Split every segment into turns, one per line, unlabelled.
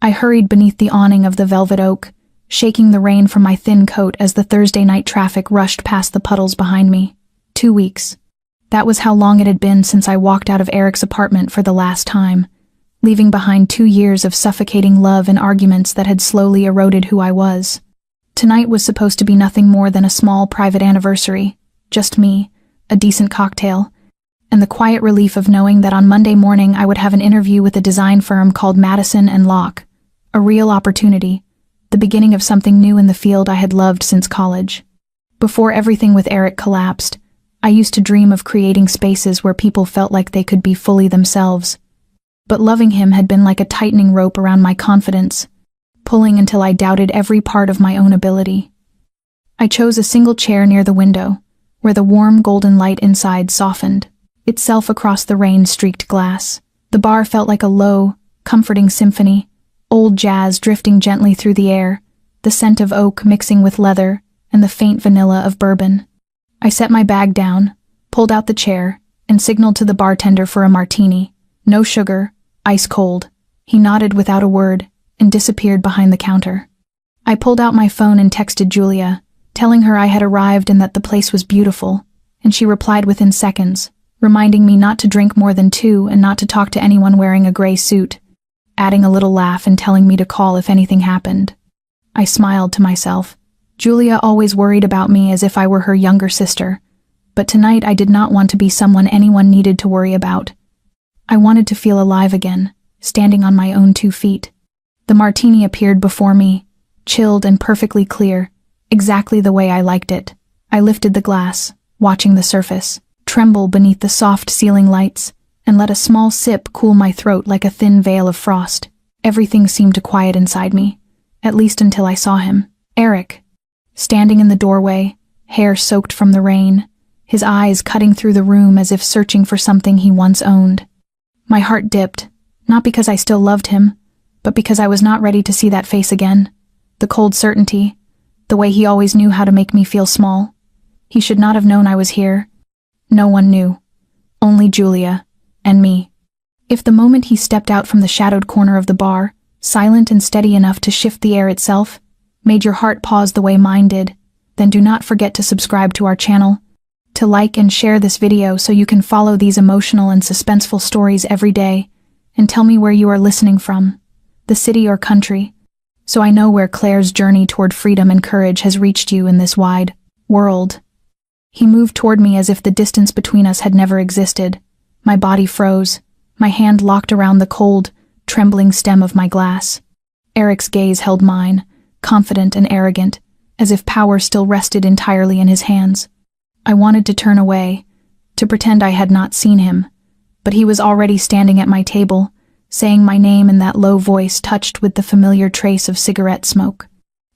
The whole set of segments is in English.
I hurried beneath the awning of the velvet oak, shaking the rain from my thin coat as the Thursday night traffic rushed past the puddles behind me. 2 weeks. That was how long it had been since I walked out of Eric's apartment for the last time, leaving behind 2 years of suffocating love and arguments that had slowly eroded who I was. Tonight was supposed to be nothing more than a small private anniversary, just me, a decent cocktail, and the quiet relief of knowing that on Monday morning I would have an interview with a design firm called Madison & Locke, a real opportunity, the beginning of something new in the field I had loved since college. Before everything with Eric collapsed, I used to dream of creating spaces where people felt like they could be fully themselves. But loving him had been like a tightening rope around my confidence, pulling until I doubted every part of my own ability. I chose a single chair near the window, where the warm golden light inside softened itself across the rain-streaked glass. The bar felt like a low, comforting symphony, old jazz drifting gently through the air, the scent of oak mixing with leather, and the faint vanilla of bourbon. I set my bag down, pulled out the chair, and signaled to the bartender for a martini. No sugar, ice cold. He nodded without a word, and disappeared behind the counter. I pulled out my phone and texted Julia, telling her I had arrived and that the place was beautiful, and she replied within seconds, reminding me not to drink more than 2 and not to talk to anyone wearing a gray suit, adding a little laugh and telling me to call if anything happened. I smiled to myself. Julia always worried about me as if I were her younger sister, but tonight I did not want to be someone anyone needed to worry about. I wanted to feel alive again, standing on my own 2 feet. The martini appeared before me, chilled and perfectly clear, exactly the way I liked it. I lifted the glass, watching the surface tremble beneath the soft ceiling lights, and let a small sip cool my throat like a thin veil of frost. Everything seemed to quiet inside me, at least until I saw him. Eric, standing in the doorway, hair soaked from the rain, his eyes cutting through the room as if searching for something he once owned. My heart dipped, not because I still loved him, but because I was not ready to see that face again. The cold certainty, the way he always knew how to make me feel small. He should not have known I was here. No one knew. Only Julia, and me. If the moment he stepped out from the shadowed corner of the bar, silent and steady enough to shift the air itself, made your heart pause the way mine did, then do not forget to subscribe to our channel, to like and share this video so you can follow these emotional and suspenseful stories every day, and tell me where you are listening from, the city or country, so I know where Claire's journey toward freedom and courage has reached you in this wide world. He moved toward me as if the distance between us had never existed. My body froze, my hand locked around the cold, trembling stem of my glass. Eric's gaze held mine, confident and arrogant, as if power still rested entirely in his hands. I wanted to turn away, to pretend I had not seen him, but he was already standing at my table, saying my name in that low voice touched with the familiar trace of cigarette smoke.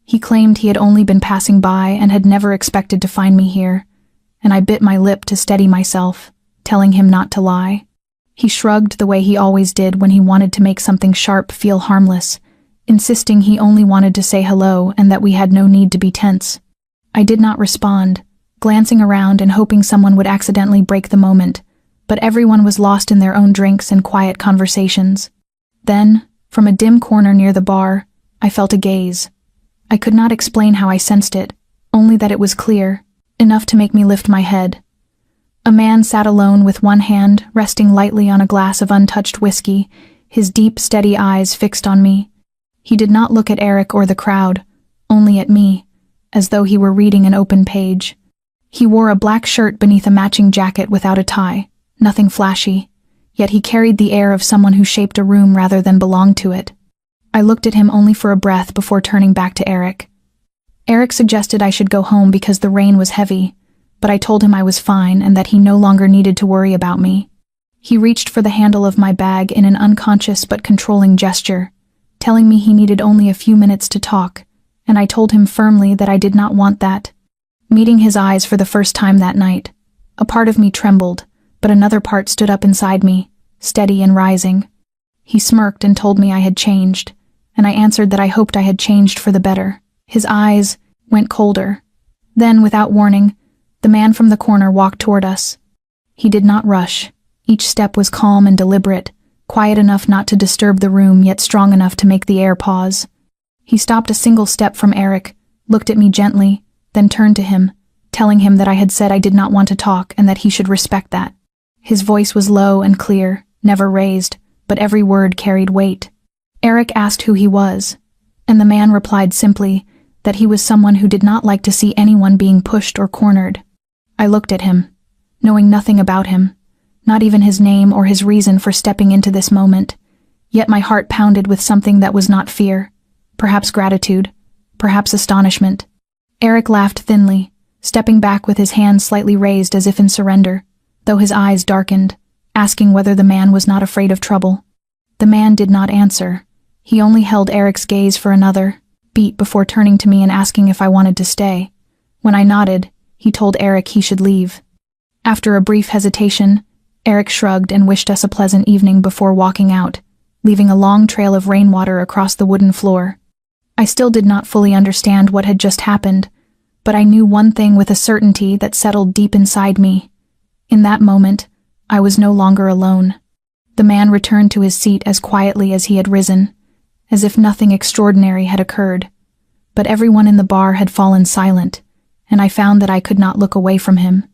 He claimed he had only been passing by and had never expected to find me here, and I bit my lip to steady myself, telling him not to lie. He shrugged the way he always did when he wanted to make something sharp feel harmless, insisting he only wanted to say hello and that we had no need to be tense. I did not respond, glancing around and hoping someone would accidentally break the moment, but everyone was lost in their own drinks and quiet conversations. Then, from a dim corner near the bar, I felt a gaze. I could not explain how I sensed it, only that it was clear, enough to make me lift my head. A man sat alone with one hand resting lightly on a glass of untouched whiskey, his deep, steady eyes fixed on me. He did not look at Eric or the crowd, only at me, as though he were reading an open page. He wore a black shirt beneath a matching jacket without a tie, nothing flashy, yet he carried the air of someone who shaped a room rather than belonged to it. I looked at him only for a breath before turning back to Eric. Eric suggested I should go home because the rain was heavy, but I told him I was fine and that he no longer needed to worry about me. He reached for the handle of my bag in an unconscious but controlling gesture, telling me he needed only a few minutes to talk, and I told him firmly that I did not want that. Meeting his eyes for the first time that night, a part of me trembled, but another part stood up inside me, steady and rising. He smirked and told me I had changed, and I answered that I hoped I had changed for the better. His eyes went colder. Then, without warning, the man from the corner walked toward us. He did not rush. Each step was calm and deliberate, quiet enough not to disturb the room yet strong enough to make the air pause. He stopped a single step from Eric, looked at me gently, then turned to him, telling him that I had said I did not want to talk and that he should respect that. His voice was low and clear, never raised, but every word carried weight. Eric asked who he was, and the man replied simply that he was someone who did not like to see anyone being pushed or cornered. I looked at him, knowing nothing about him, not even his name or his reason for stepping into this moment, yet my heart pounded with something that was not fear, perhaps gratitude, perhaps astonishment. Eric laughed thinly, stepping back with his hands slightly raised as if in surrender, though his eyes darkened, asking whether the man was not afraid of trouble. The man did not answer. He only held Eric's gaze for another beat before turning to me and asking if I wanted to stay. When I nodded, he told Eric he should leave. After a brief hesitation, Eric shrugged and wished us a pleasant evening before walking out, leaving a long trail of rainwater across the wooden floor. I still did not fully understand what had just happened, but I knew one thing with a certainty that settled deep inside me. In that moment, I was no longer alone. The man returned to his seat as quietly as he had risen, as if nothing extraordinary had occurred. But everyone in the bar had fallen silent, and I found that I could not look away from him.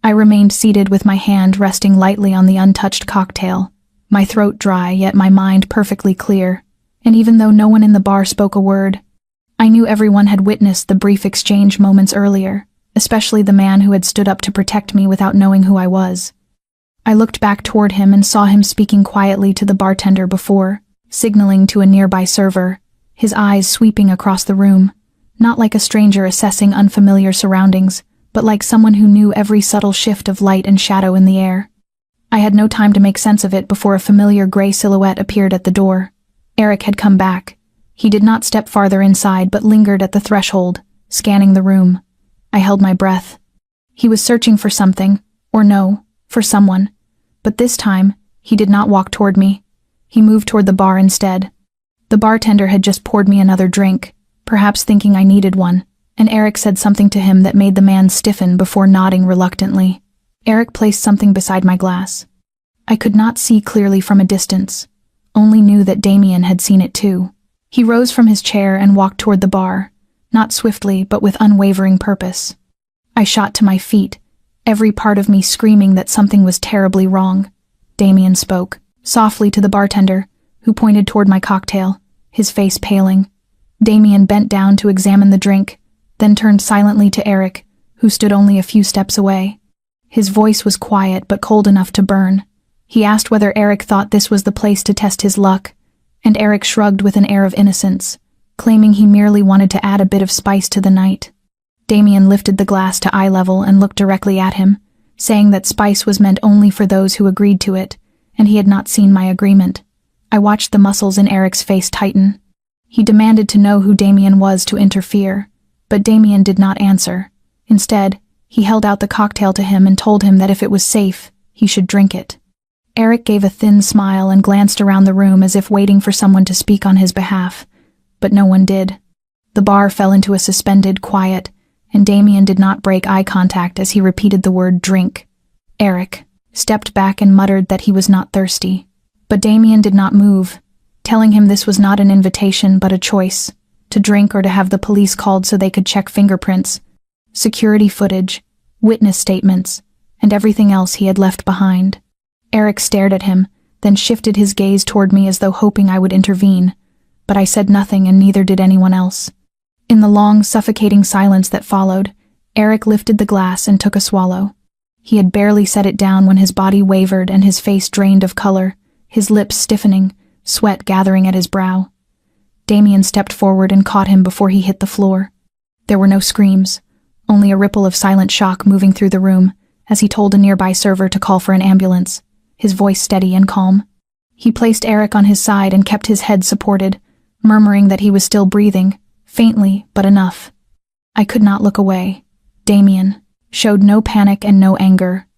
I remained seated with my hand resting lightly on the untouched cocktail, my throat dry yet my mind perfectly clear, and even though no one in the bar spoke a word, I knew everyone had witnessed the brief exchange moments earlier, especially the man who had stood up to protect me without knowing who I was. I looked back toward him and saw him speaking quietly to the bartender before, signaling to a nearby server, his eyes sweeping across the room, not like a stranger assessing unfamiliar surroundings, but like someone who knew every subtle shift of light and shadow in the air. I had no time to make sense of it before a familiar gray silhouette appeared at the door. Eric had come back. He did not step farther inside but lingered at the threshold, scanning the room. I held my breath. He was searching for something, or no, for someone. But this time, he did not walk toward me. He moved toward the bar instead. The bartender had just poured me another drink, perhaps thinking I needed one, and Eric said something to him that made the man stiffen before nodding reluctantly. Eric placed something beside my glass. I could not see clearly from a distance, only knew that Damien had seen it too. He rose from his chair and walked toward the bar, not swiftly but with unwavering purpose. I shot to my feet, every part of me screaming that something was terribly wrong. Damien spoke, softly to the bartender, who pointed toward my cocktail, his face paling. Damien bent down to examine the drink, then turned silently to Eric, who stood only a few steps away. His voice was quiet but cold enough to burn. He asked whether Eric thought this was the place to test his luck, and Eric shrugged with an air of innocence, claiming he merely wanted to add a bit of spice to the night. Damien lifted the glass to eye level and looked directly at him, saying that spice was meant only for those who agreed to it, and he had not seen my agreement. I watched the muscles in Eric's face tighten. He demanded to know who Damien was to interfere, but Damien did not answer. Instead, he held out the cocktail to him and told him that if it was safe, he should drink it. Eric gave a thin smile and glanced around the room as if waiting for someone to speak on his behalf, but no one did. The bar fell into a suspended quiet, and Damien did not break eye contact as he repeated the word drink. Eric stepped back and muttered that he was not thirsty. But Damien did not move, telling him this was not an invitation but a choice, to drink or to have the police called so they could check fingerprints, security footage, witness statements, and everything else he had left behind. Eric stared at him, then shifted his gaze toward me as though hoping I would intervene, but I said nothing and neither did anyone else. In the long, suffocating silence that followed, Eric lifted the glass and took a swallow. He had barely set it down when his body wavered and his face drained of color, his lips stiffening, sweat gathering at his brow. Damien stepped forward and caught him before he hit the floor. There were no screams, only a ripple of silent shock moving through the room as he told a nearby server to call for an ambulance, his voice steady and calm. He placed Eric on his side and kept his head supported, murmuring that he was still breathing, faintly but enough. I could not look away. Damien showed no panic and no anger,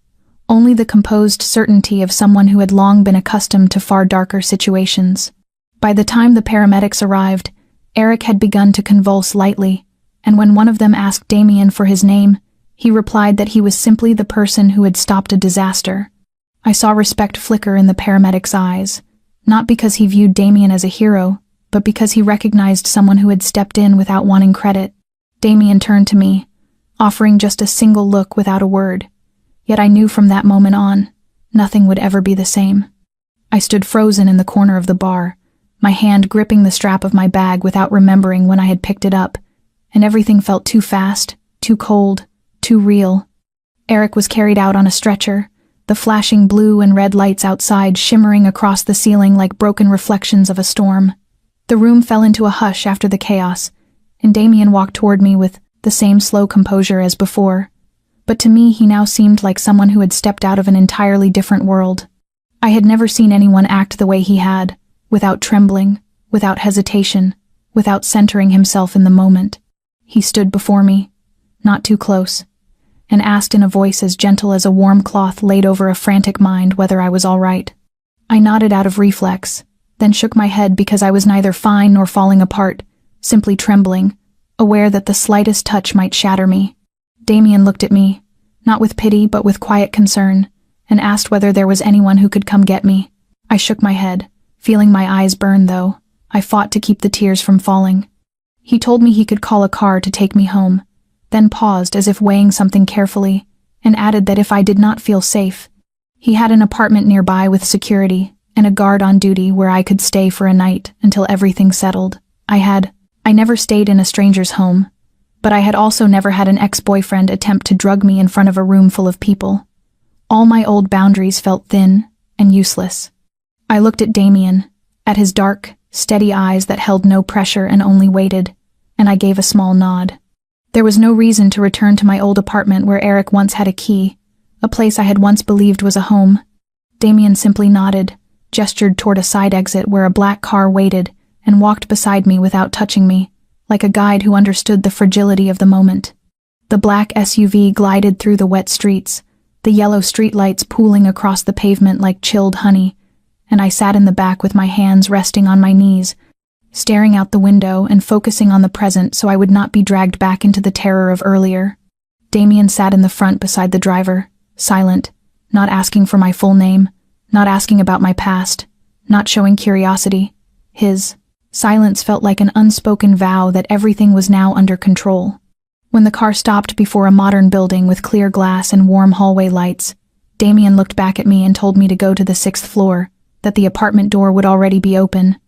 only the composed certainty of someone who had long been accustomed to far darker situations. By the time the paramedics arrived, Eric had begun to convulse lightly, and when one of them asked Damien for his name, he replied that he was simply the person who had stopped a disaster. I saw respect flicker in the paramedic's eyes, Not because he viewed Damien as a hero, but because he recognized someone who had stepped in without wanting credit. Damien turned to me, offering just a single look without a word. Yet I knew from that moment on, nothing would ever be the same. I stood frozen in the corner of the bar, my hand gripping the strap of my bag without remembering when I had picked it up, and everything felt too fast, too cold, too real. Eric was carried out on a stretcher, the flashing blue and red lights outside shimmering across the ceiling like broken reflections of a storm. The room fell into a hush after the chaos, and Damien walked toward me with the same slow composure as before. But to me he now seemed like someone who had stepped out of an entirely different world. I had never seen anyone act the way he had, without trembling, without hesitation, without centering himself in the moment. He stood before me, not too close, and asked in a voice as gentle as a warm cloth laid over a frantic mind whether I was all right. I nodded out of reflex, then shook my head because I was neither fine nor falling apart, simply trembling, aware that the slightest touch might shatter me. Damien looked at me, not with pity but with quiet concern, and asked whether there was anyone who could come get me. I shook my head, feeling my eyes burn though. I fought to keep the tears from falling. He told me he could call a car to take me home, then paused as if weighing something carefully, and added that if I did not feel safe, he had an apartment nearby with security and a guard on duty where I could stay for a night until everything settled. I never stayed in a stranger's home, but I had also never had an ex-boyfriend attempt to drug me in front of a room full of people. All my old boundaries felt thin and useless. I looked at Damien, at his dark, steady eyes that held no pressure and only waited, and I gave a small nod. There was no reason to return to my old apartment where Eric once had a key, a place I had once believed was a home. Damien simply nodded, gestured toward a side exit where a black car waited, and walked beside me without touching me, like a guide who understood the fragility of the moment. The black SUV glided through the wet streets, the yellow streetlights pooling across the pavement like chilled honey, and I sat in the back with my hands resting on my knees, staring out the window and focusing on the present so I would not be dragged back into the terror of earlier. Damien sat in the front beside the driver, silent, not asking for my full name, not asking about my past, not showing curiosity. His silence felt like an unspoken vow that everything was now under control. When the car stopped before a modern building with clear glass and warm hallway lights, Damien looked back at me and told me to go to the 6th floor, that the apartment door would already be open,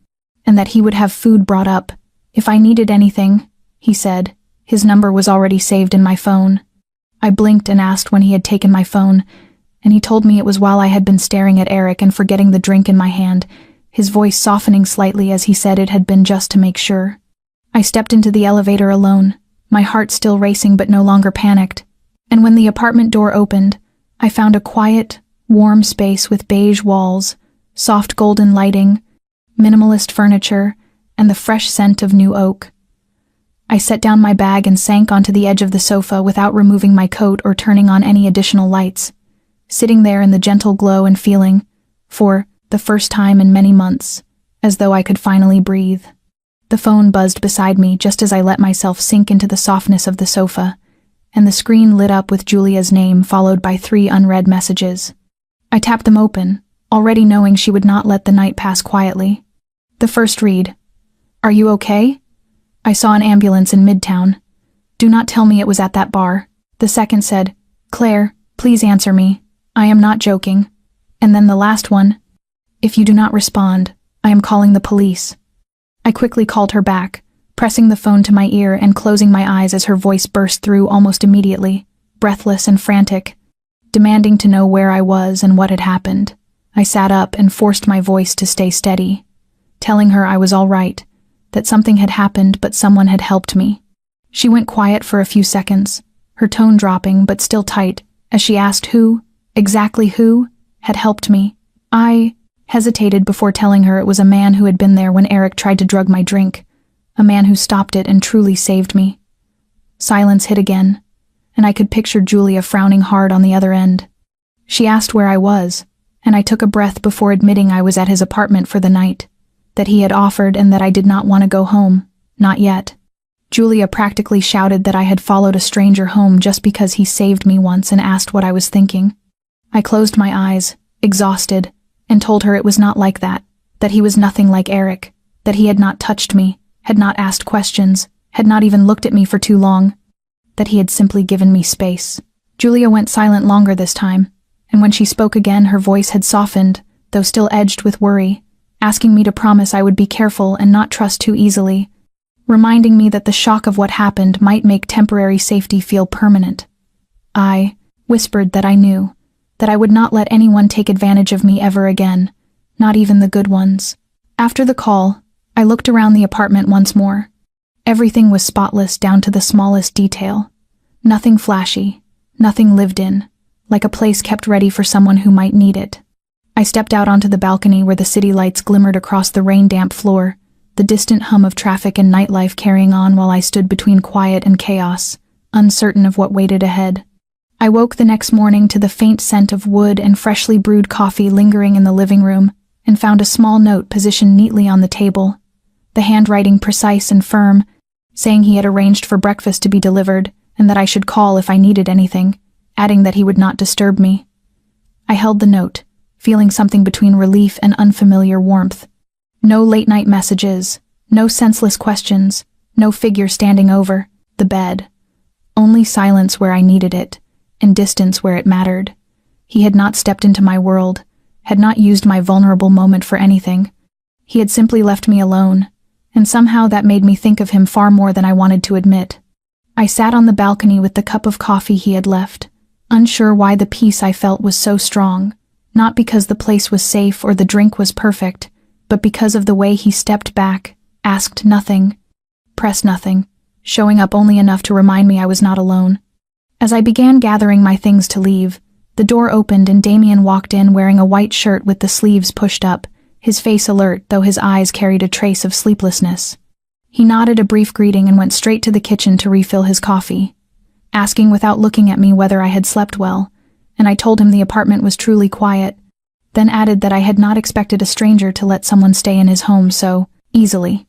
and that he would have food brought up. If I needed anything, he said, his number was already saved in my phone. I blinked and asked when he had taken my phone, and he told me it was while I had been staring at Eric and forgetting the drink in my hand, his voice softening slightly as he said it had been just to make sure. I stepped into the elevator alone, my heart still racing but no longer panicked, and when the apartment door opened, I found a quiet, warm space with beige walls, soft golden lighting, minimalist furniture, and the fresh scent of new oak. I set down my bag and sank onto the edge of the sofa without removing my coat or turning on any additional lights, sitting there in the gentle glow and feeling, for the first time in many months, as though I could finally breathe. The phone buzzed beside me just as I let myself sink into the softness of the sofa, and the screen lit up with Julia's name followed by 3 unread messages. I tapped them open, already knowing she would not let the night pass quietly. The first read, "Are you okay? I saw an ambulance in Midtown. Do not tell me it was at that bar." The second said, "Claire, please answer me. I am not joking." And then the last one, "If you do not respond, I am calling the police." I quickly called her back, pressing the phone to my ear and closing my eyes as her voice burst through almost immediately, breathless and frantic, demanding to know where I was and what had happened. I sat up and forced my voice to stay steady, telling her I was all right, that something had happened but someone had helped me. She went quiet for a few seconds, her tone dropping but still tight, as she asked who, exactly who, had helped me. I hesitated before telling her it was a man who had been there when Eric tried to drug my drink, a man who stopped it and truly saved me. Silence hit again, and I could picture Julia frowning hard on the other end. She asked where I was, and I took a breath before admitting I was at his apartment for the night, that he had offered and that I did not want to go home, not yet. Julia practically shouted that I had followed a stranger home just because he saved me once and asked what I was thinking. I closed my eyes, exhausted, and told her it was not like that, That he was nothing like Eric, that he had not touched me, had not asked questions, had not even looked at me for too long, that he had simply given me space. Julia went silent longer this time, and when she spoke again her voice had softened, though still edged with worry, asking me to promise I would be careful and not trust too easily, reminding me that the shock of what happened might make temporary safety feel permanent. I whispered that I knew, that I would not let anyone take advantage of me ever again, not even the good ones. After the call, I looked around the apartment once more. Everything was spotless down to the smallest detail. Nothing flashy, nothing lived in, like a place kept ready for someone who might need it. I stepped out onto the balcony where the city lights glimmered across the rain-damp floor, the distant hum of traffic and nightlife carrying on while I stood between quiet and chaos, uncertain of what waited ahead. I woke the next morning to the faint scent of wood and freshly brewed coffee lingering in the living room, and found a small note positioned neatly on the table, the handwriting precise and firm, saying he had arranged for breakfast to be delivered and that I should call if I needed anything, adding that he would not disturb me. I held the note, feeling something between relief and unfamiliar warmth. No late-night messages, no senseless questions, no figure standing over the bed. Only silence where I needed it, and distance where it mattered. He had not stepped into my world, had not used my vulnerable moment for anything. He had simply left me alone, and somehow that made me think of him far more than I wanted to admit. I sat on the balcony with the cup of coffee he had left, unsure why the peace I felt was so strong, not because the place was safe or the drink was perfect, but because of the way he stepped back, asked nothing, pressed nothing, showing up only enough to remind me I was not alone. As I began gathering my things to leave, the door opened and Damien walked in wearing a white shirt with the sleeves pushed up, his face alert though his eyes carried a trace of sleeplessness. He nodded a brief greeting and went straight to the kitchen to refill his coffee, asking without looking at me whether I had slept well, and I told him the apartment was truly quiet, then added that I had not expected a stranger to let someone stay in his home so easily.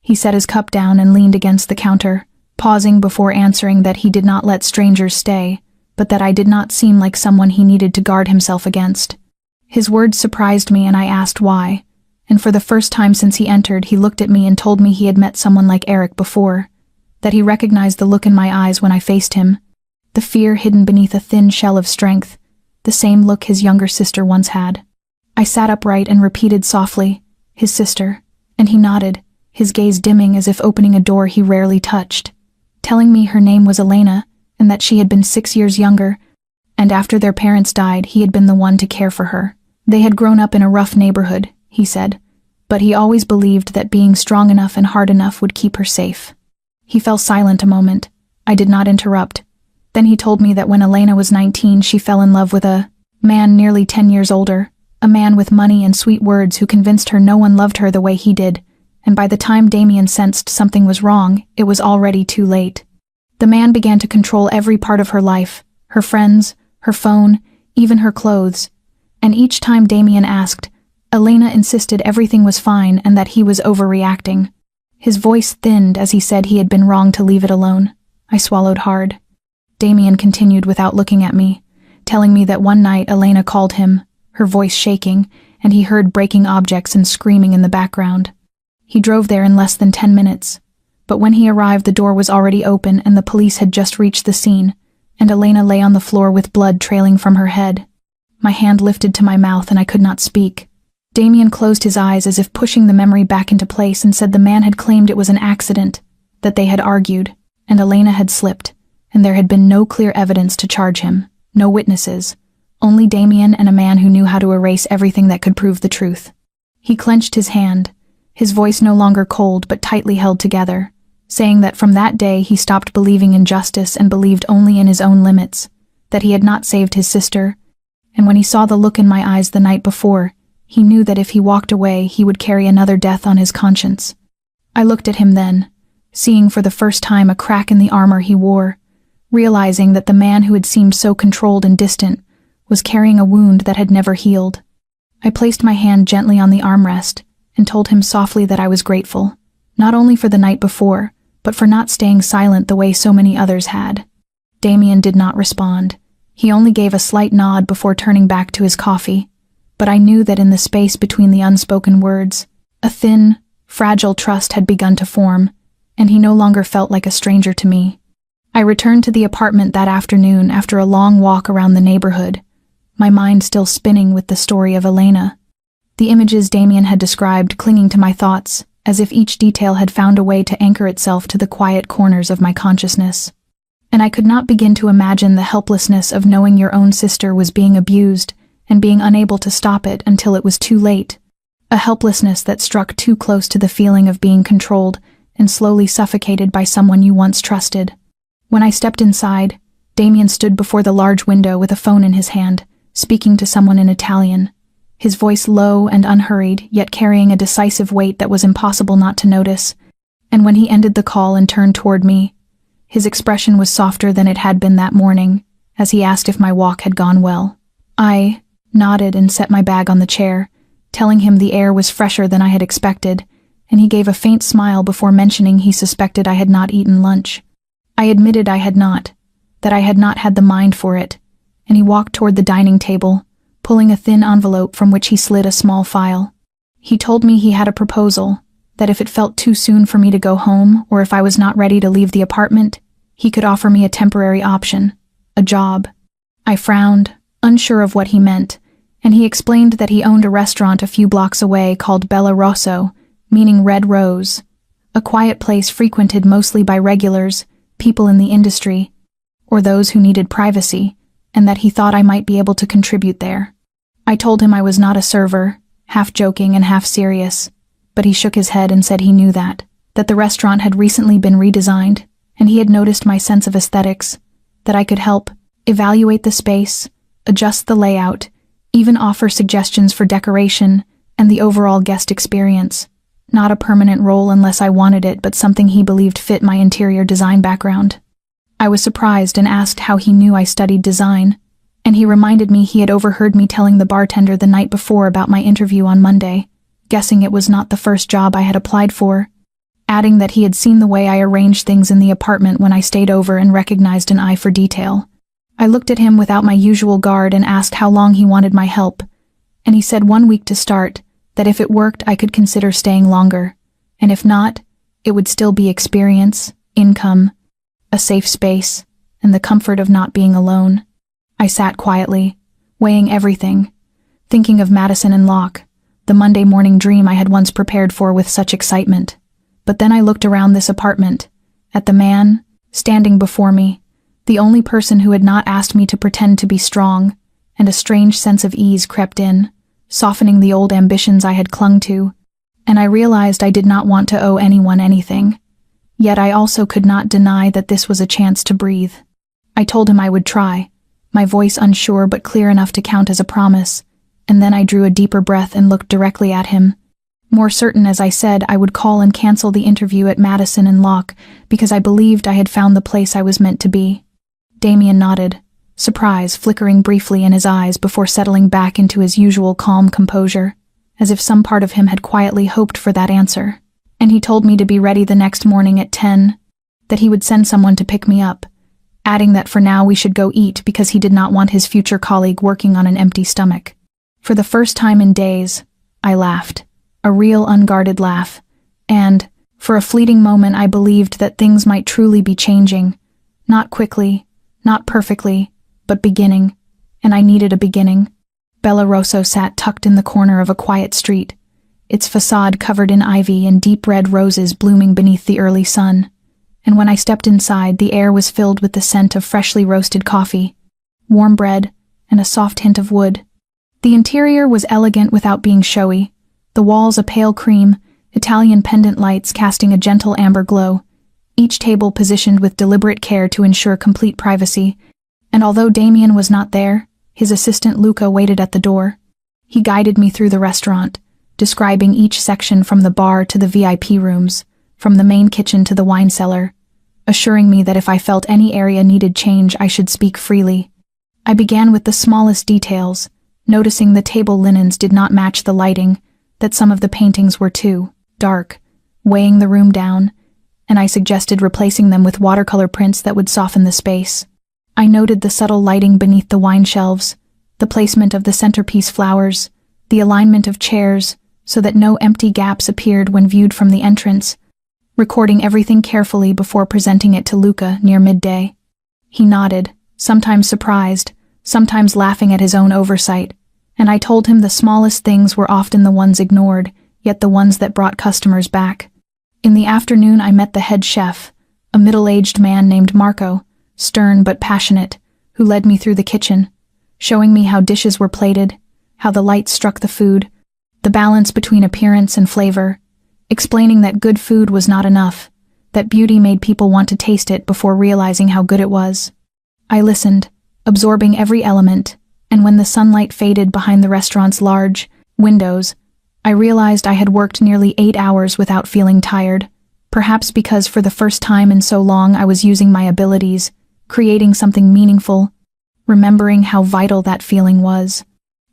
He set his cup down and leaned against the counter, pausing before answering that he did not let strangers stay, but that I did not seem like someone he needed to guard himself against. His words surprised me and I asked why, and for the first time since he entered he looked at me and told me he had met someone like Eric before, that he recognized the look in my eyes when I faced him, the fear hidden beneath a thin shell of strength, the same look his younger sister once had. I sat upright and repeated softly, "His sister," and he nodded, his gaze dimming as if opening a door he rarely touched, telling me her name was Elena and that she had been 6 years younger, and after their parents died he had been the one to care for her. They had grown up in a rough neighborhood, he said, but he always believed that being strong enough and hard enough would keep her safe. He fell silent a moment. I did not interrupt. Then he told me that when Elena was 19 she fell in love with a man nearly 10 years older, a man with money and sweet words who convinced her no one loved her the way he did, and by the time Damien sensed something was wrong, it was already too late. The man began to control every part of her life, her friends, her phone, even her clothes, and each time Damien asked, Elena insisted everything was fine and that he was overreacting. His voice thinned as he said he had been wrong to leave it alone. I swallowed hard. Damien continued without looking at me, telling me that one night Elena called him, her voice shaking, and he heard breaking objects and screaming in the background. He drove there in less than 10 minutes, but when he arrived the door was already open and the police had just reached the scene, and Elena lay on the floor with blood trailing from her head. My hand lifted to my mouth and I could not speak. Damien closed his eyes as if pushing the memory back into place and said the man had claimed it was an accident, that they had argued, and Elena had slipped, and there had been no clear evidence to charge him, no witnesses, only Damien and a man who knew how to erase everything that could prove the truth. He clenched his hand, his voice no longer cold but tightly held together, saying that from that day he stopped believing in justice and believed only in his own limits, that he had not saved his sister, and when he saw the look in my eyes the night before, he knew that if he walked away he would carry another death on his conscience. I looked at him then, seeing for the first time a crack in the armor he wore, realizing that the man who had seemed so controlled and distant was carrying a wound that had never healed. I placed my hand gently on the armrest and told him softly that I was grateful, not only for the night before, but for not staying silent the way so many others had. Damien did not respond. He only gave a slight nod before turning back to his coffee. but I knew that in the space between the unspoken words, a thin, fragile trust had begun to form, and he no longer felt like a stranger to me. I returned to the apartment that afternoon after a long walk around the neighborhood, my mind still spinning with the story of Elena. The images Damien had described clinging to my thoughts, as if each detail had found a way to anchor itself to the quiet corners of my consciousness. And I could not begin to imagine the helplessness of knowing your own sister was being abused and being unable to stop it until it was too late. A helplessness that struck too close to the feeling of being controlled and slowly suffocated by someone you once trusted. When I stepped inside, Damien stood before the large window with a phone in his hand, speaking to someone in Italian. His voice low and unhurried, yet carrying a decisive weight that was impossible not to notice. And when he ended the call and turned toward me, his expression was softer than it had been that morning, as he asked if my walk had gone well. I nodded and set my bag on the chair, telling him the air was fresher than I had expected, and he gave a faint smile before mentioning he suspected I had not eaten lunch. I admitted I had not, that I had not had the mind for it, and he walked toward the dining table, pulling a thin envelope from which he slid a small file. He told me he had a proposal, that if it felt too soon for me to go home, or if I was not ready to leave the apartment, he could offer me a temporary option, a job. I frowned, unsure of what he meant, and he explained that he owned a restaurant a few blocks away called Bella Rosso, meaning Red Rose, a quiet place frequented mostly by regulars, people in the industry, or those who needed privacy, and that he thought I might be able to contribute there. I told him I was not a server, half joking and half serious, but he shook his head and said he knew that the restaurant had recently been redesigned, and he had noticed my sense of aesthetics, that I could help evaluate the space, adjust the layout, even offer suggestions for decoration and the overall guest experience. Not a permanent role unless I wanted it, but something he believed fit my interior design background. I was surprised and asked how he knew I studied design, and he reminded me he had overheard me telling the bartender the night before about my interview on Monday, guessing it was not the first job I had applied for, adding that he had seen the way I arranged things in the apartment when I stayed over and recognized an eye for detail. I looked at him without my usual guard and asked how long he wanted my help, and he said 1 week to start, that if it worked I could consider staying longer, and if not, it would still be experience, income, a safe space, and the comfort of not being alone. I sat quietly, weighing everything, thinking of Madison and Locke, the Monday morning dream I had once prepared for with such excitement. But then I looked around this apartment, at the man, standing before me, the only person who had not asked me to pretend to be strong, and a strange sense of ease crept in, softening the old ambitions I had clung to, and I realized I did not want to owe anyone anything. Yet I also could not deny that this was a chance to breathe. I told him I would try, my voice unsure but clear enough to count as a promise, and then I drew a deeper breath and looked directly at him, more certain, as I said, I would call and cancel the interview at Madison and Locke because I believed I had found the place I was meant to be. Damien nodded, surprise flickering briefly in his eyes before settling back into his usual calm composure, as if some part of him had quietly hoped for that answer. And he told me to be ready the next morning at 10, that he would send someone to pick me up, adding that for now we should go eat because he did not want his future colleague working on an empty stomach. For the first time in days, I laughed, a real unguarded laugh, and, for a fleeting moment I believed that things might truly be changing, not quickly, not perfectly, but beginning, and I needed a beginning. Bella Rosso sat tucked in the corner of a quiet street, its facade covered in ivy and deep red roses blooming beneath the early sun, and when I stepped inside the air was filled with the scent of freshly roasted coffee, warm bread, and a soft hint of wood. The interior was elegant without being showy, the walls a pale cream, Italian pendant lights casting a gentle amber glow, each table positioned with deliberate care to ensure complete privacy, and although Damien was not there, his assistant Luca waited at the door. He guided me through the restaurant, describing each section from the bar to the VIP rooms, from the main kitchen to the wine cellar, assuring me that if I felt any area needed change I should speak freely. I began with the smallest details, noticing the table linens did not match the lighting, that some of the paintings were too dark, weighing the room down, and I suggested replacing them with watercolor prints that would soften the space. I noted the subtle lighting beneath the wine shelves, the placement of the centerpiece flowers, the alignment of chairs so that no empty gaps appeared when viewed from the entrance, recording everything carefully before presenting it to Luca near midday. He nodded, sometimes surprised, sometimes laughing at his own oversight, and I told him the smallest things were often the ones ignored, yet the ones that brought customers back. In the afternoon I met the head chef, a middle-aged man named Marco, stern but passionate, who led me through the kitchen, showing me how dishes were plated, how the light struck the food, the balance between appearance and flavor, explaining that good food was not enough, that beauty made people want to taste it before realizing how good it was. I listened, absorbing every element, and when the sunlight faded behind the restaurant's large windows, I realized I had worked nearly 8 hours without feeling tired, perhaps because for the first time in so long I was using my abilities, creating something meaningful, remembering how vital that feeling was.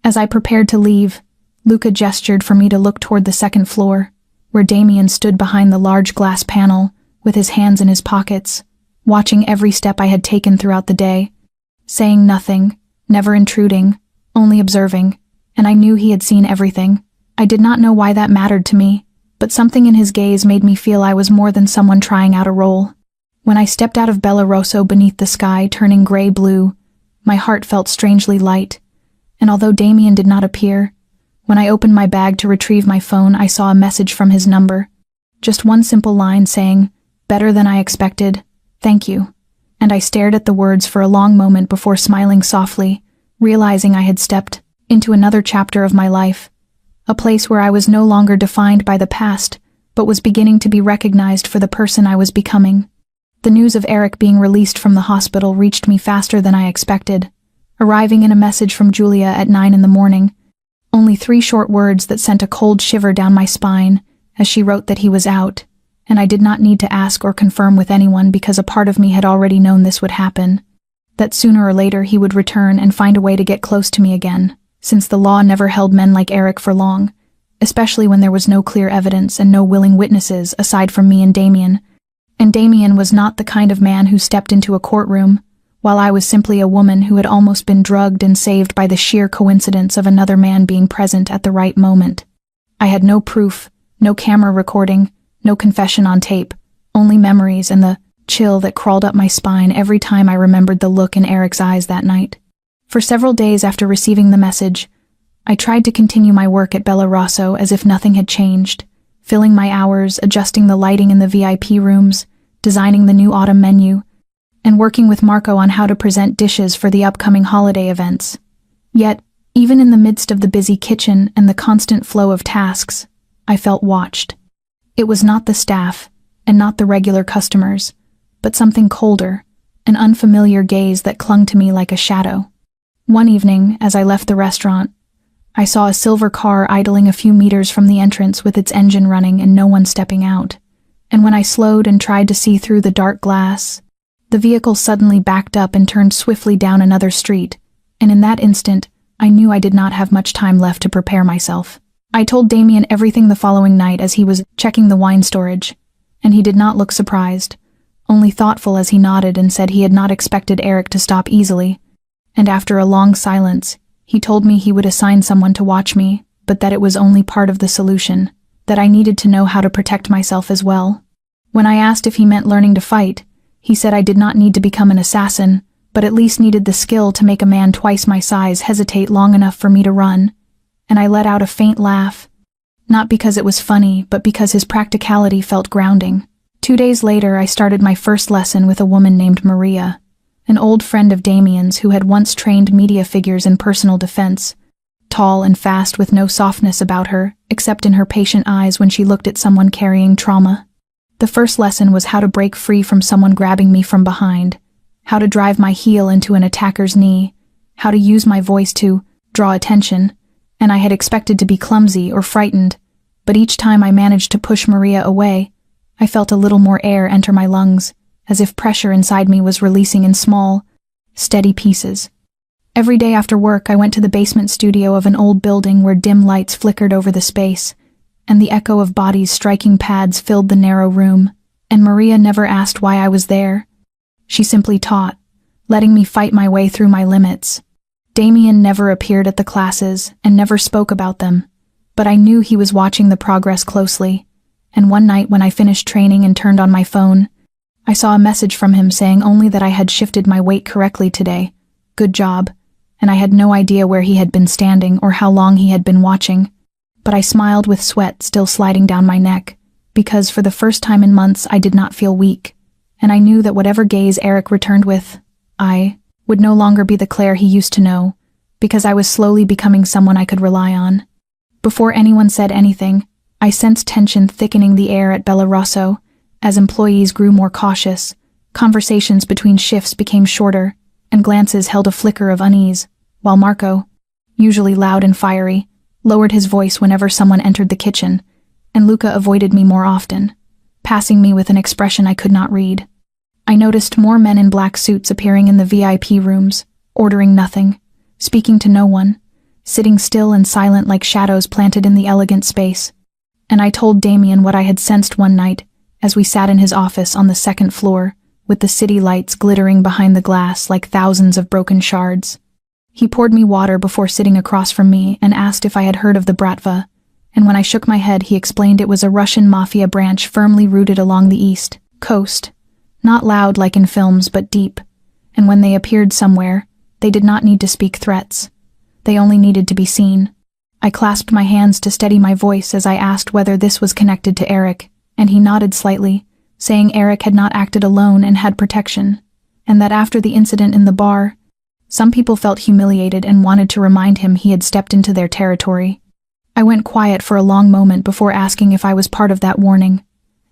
As I prepared to leave, Luca gestured for me to look toward the second floor, where Damien stood behind the large glass panel, with his hands in his pockets, watching every step I had taken throughout the day, saying nothing, never intruding, only observing, and I knew he had seen everything. I did not know why that mattered to me, but something in his gaze made me feel I was more than someone trying out a role. When I stepped out of Bella Rosso beneath the sky turning gray-blue, my heart felt strangely light, and although Damien did not appear, when I opened my bag to retrieve my phone I saw a message from his number. Just one simple line saying, "Better than I expected, thank you," and I stared at the words for a long moment before smiling softly, realizing I had stepped into another chapter of my life, a place where I was no longer defined by the past, but was beginning to be recognized for the person I was becoming. The news of Eric being released from the hospital reached me faster than I expected, arriving in a message from Julia at 9 in the morning, only 3 short words that sent a cold shiver down my spine as she wrote that he was out, and I did not need to ask or confirm with anyone because a part of me had already known this would happen, that sooner or later he would return and find a way to get close to me again, since the law never held men like Eric for long, especially when there was no clear evidence and no willing witnesses aside from me and Damien. And Damien was not the kind of man who stepped into a courtroom, while I was simply a woman who had almost been drugged and saved by the sheer coincidence of another man being present at the right moment. I had no proof, no camera recording, no confession on tape, only memories and the chill that crawled up my spine every time I remembered the look in Eric's eyes that night. For several days after receiving the message, I tried to continue my work at Bella Rosso as if nothing had changed, filling my hours, adjusting the lighting in the VIP rooms, designing the new autumn menu, and working with Marco on how to present dishes for the upcoming holiday events. Yet, even in the midst of the busy kitchen and the constant flow of tasks, I felt watched. It was not the staff, and not the regular customers, but something colder, an unfamiliar gaze that clung to me like a shadow. One evening, as I left the restaurant, I saw a silver car idling a few meters from the entrance with its engine running and no one stepping out. And when I slowed and tried to see through the dark glass, the vehicle suddenly backed up and turned swiftly down another street, and in that instant, I knew I did not have much time left to prepare myself. I told Damien everything the following night as he was checking the wine storage, and he did not look surprised, only thoughtful as he nodded and said he had not expected Eric to stop easily, and after a long silence, he told me he would assign someone to watch me, but that it was only part of the solution, that I needed to know how to protect myself as well. When I asked if he meant learning to fight, he said I did not need to become an assassin, but at least needed the skill to make a man twice my size hesitate long enough for me to run, and I let out a faint laugh, not because it was funny, but because his practicality felt grounding. 2 days later, I started my first lesson with a woman named Maria, an old friend of Damien's who had once trained media figures in personal defense, tall and fast with no softness about her, except in her patient eyes when she looked at someone carrying trauma. The first lesson was how to break free from someone grabbing me from behind, how to drive my heel into an attacker's knee, how to use my voice to draw attention, and I had expected to be clumsy or frightened, but each time I managed to push Maria away, I felt a little more air enter my lungs, as if pressure inside me was releasing in small, steady pieces. Every day after work, I went to the basement studio of an old building where dim lights flickered over the space, and the echo of bodies striking pads filled the narrow room, and Maria never asked why I was there. She simply taught, letting me fight my way through my limits. Damien never appeared at the classes and never spoke about them, but I knew he was watching the progress closely, and one night when I finished training and turned on my phone, I saw a message from him saying only that I had shifted my weight correctly today. Good job. And I had no idea where he had been standing or how long he had been watching, but I smiled with sweat still sliding down my neck, because for the first time in months I did not feel weak, and I knew that whatever gaze Eric returned with, I would no longer be the Claire he used to know, because I was slowly becoming someone I could rely on. Before anyone said anything, I sensed tension thickening the air at Bella Rosso. As employees grew more cautious, conversations between shifts became shorter, and glances held a flicker of unease, while Marco, usually loud and fiery, lowered his voice whenever someone entered the kitchen, and Luca avoided me more often, passing me with an expression I could not read. I noticed more men in black suits appearing in the VIP rooms, ordering nothing, speaking to no one, sitting still and silent like shadows planted in the elegant space. And I told Damien what I had sensed one night as we sat in his office on the second floor, with the city lights glittering behind the glass like thousands of broken shards. He poured me water before sitting across from me and asked if I had heard of the Bratva, and when I shook my head he explained it was a Russian Mafia branch firmly rooted along the east coast, not loud like in films but deep, and when they appeared somewhere, they did not need to speak threats. They only needed to be seen. I clasped my hands to steady my voice as I asked whether this was connected to Eric, and he nodded slightly, saying Eric had not acted alone and had protection, and that after the incident in the bar, some people felt humiliated and wanted to remind him he had stepped into their territory. I went quiet for a long moment before asking if I was part of that warning,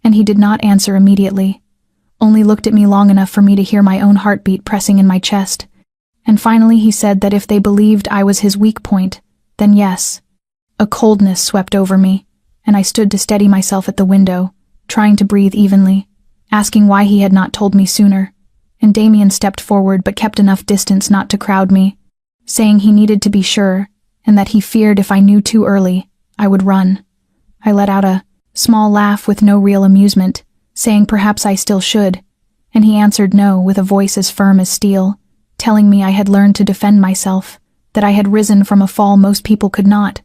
and he did not answer immediately, only looked at me long enough for me to hear my own heartbeat pressing in my chest, and finally he said that if they believed I was his weak point, then yes. A coldness swept over me, and I stood to steady myself at the window, trying to breathe evenly, asking why he had not told me sooner, and Damien stepped forward but kept enough distance not to crowd me, saying he needed to be sure, and that he feared if I knew too early, I would run. I let out a small laugh with no real amusement, saying perhaps I still should, and he answered no with a voice as firm as steel, telling me I had learned to defend myself, that I had risen from a fall most people could not,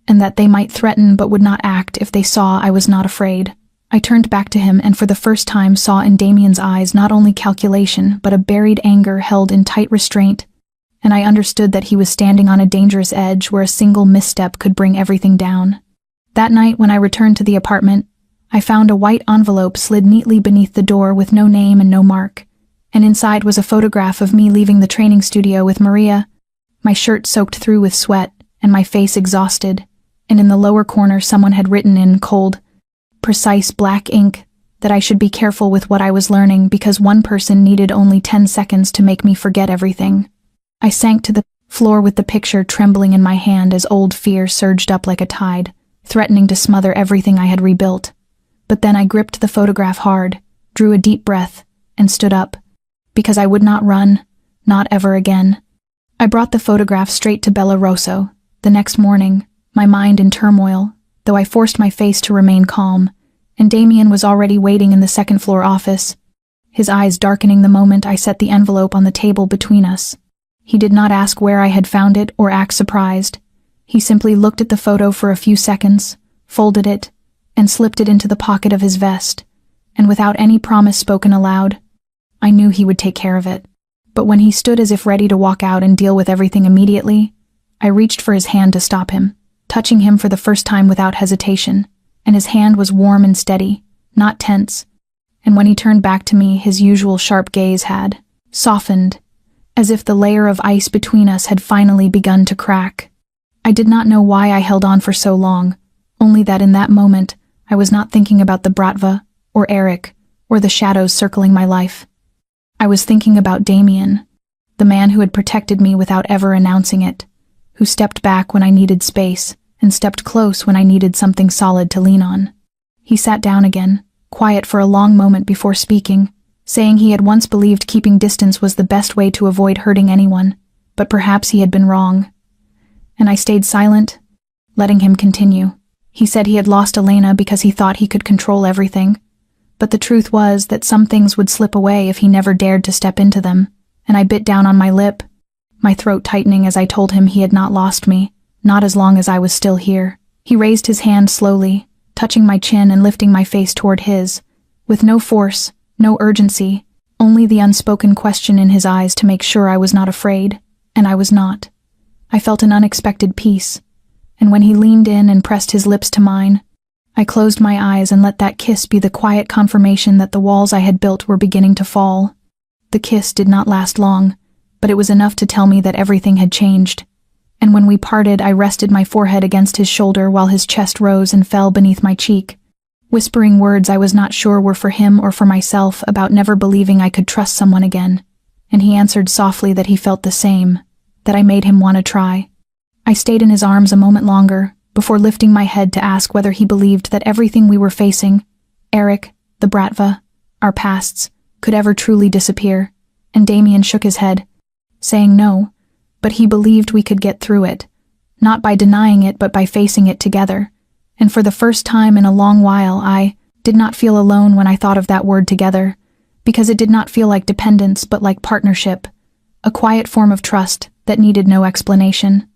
and that they might threaten but would not act if they saw I was not afraid. I turned back to him and for the first time saw in Damien's eyes not only calculation but a buried anger held in tight restraint, and I understood that he was standing on a dangerous edge where a single misstep could bring everything down. That night when I returned to the apartment, I found a white envelope slid neatly beneath the door with no name and no mark, and inside was a photograph of me leaving the training studio with Maria, my shirt soaked through with sweat and my face exhausted, and in the lower corner someone had written in cold, precise black ink that I should be careful with what I was learning because one person needed only 10 seconds to make me forget everything. I sank to the floor with the picture trembling in my hand as old fear surged up like a tide, threatening to smother everything I had rebuilt. But then I gripped the photograph hard, drew a deep breath, and stood up, because I would not run, not ever again. I brought the photograph straight to Bella Rosso the next morning, my mind in turmoil, though I forced my face to remain calm, and Damien was already waiting in the second-floor office, his eyes darkening the moment I set the envelope on the table between us. He did not ask where I had found it or act surprised. He simply looked at the photo for a few seconds, folded it, and slipped it into the pocket of his vest, and without any promise spoken aloud, I knew he would take care of it. But when he stood as if ready to walk out and deal with everything immediately, I reached for his hand to stop him, touching him for the first time without hesitation, and his hand was warm and steady, not tense, and when he turned back to me his usual sharp gaze had softened, as if the layer of ice between us had finally begun to crack. I did not know why I held on for so long, only that in that moment I was not thinking about the Bratva, or Eric, or the shadows circling my life. I was thinking about Damien, the man who had protected me without ever announcing it, who stepped back when I needed space, and stepped close when I needed something solid to lean on. He sat down again, quiet for a long moment before speaking, saying he had once believed keeping distance was the best way to avoid hurting anyone, but perhaps he had been wrong. And I stayed silent, letting him continue. He said he had lost Elena because he thought he could control everything, but the truth was that some things would slip away if he never dared to step into them, and I bit down on my lip, my throat tightening as I told him he had not lost me, not as long as I was still here. He raised his hand slowly, touching my chin and lifting my face toward his, with no force, no urgency, only the unspoken question in his eyes to make sure I was not afraid, and I was not. I felt an unexpected peace, and when he leaned in and pressed his lips to mine, I closed my eyes and let that kiss be the quiet confirmation that the walls I had built were beginning to fall. The kiss did not last long, but it was enough to tell me that everything had changed. And when we parted, I rested my forehead against his shoulder while his chest rose and fell beneath my cheek, whispering words I was not sure were for him or for myself about never believing I could trust someone again. And he answered softly that he felt the same, that I made him want to try. I stayed in his arms a moment longer, before lifting my head to ask whether he believed that everything we were facing, Eric, the Bratva, our pasts, could ever truly disappear, and Damien shook his head, saying no, but he believed we could get through it, not by denying it but by facing it together. And for the first time in a long while I did not feel alone when I thought of that word together, because it did not feel like dependence but like partnership, a quiet form of trust that needed no explanation.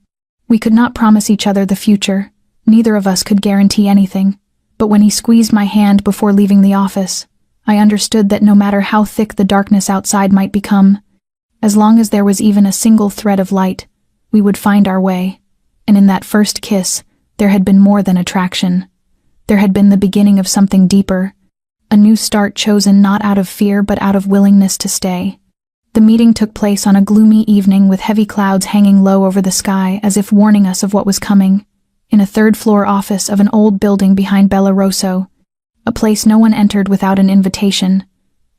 We could not promise each other the future, neither of us could guarantee anything, but when he squeezed my hand before leaving the office, I understood that no matter how thick the darkness outside might become, as long as there was even a single thread of light, we would find our way. And in that first kiss, there had been more than attraction. There had been the beginning of something deeper, a new start chosen not out of fear but out of willingness to stay. The meeting took place on a gloomy evening with heavy clouds hanging low over the sky as if warning us of what was coming, in a third-floor office of an old building behind Bella Rosso, a place no one entered without an invitation,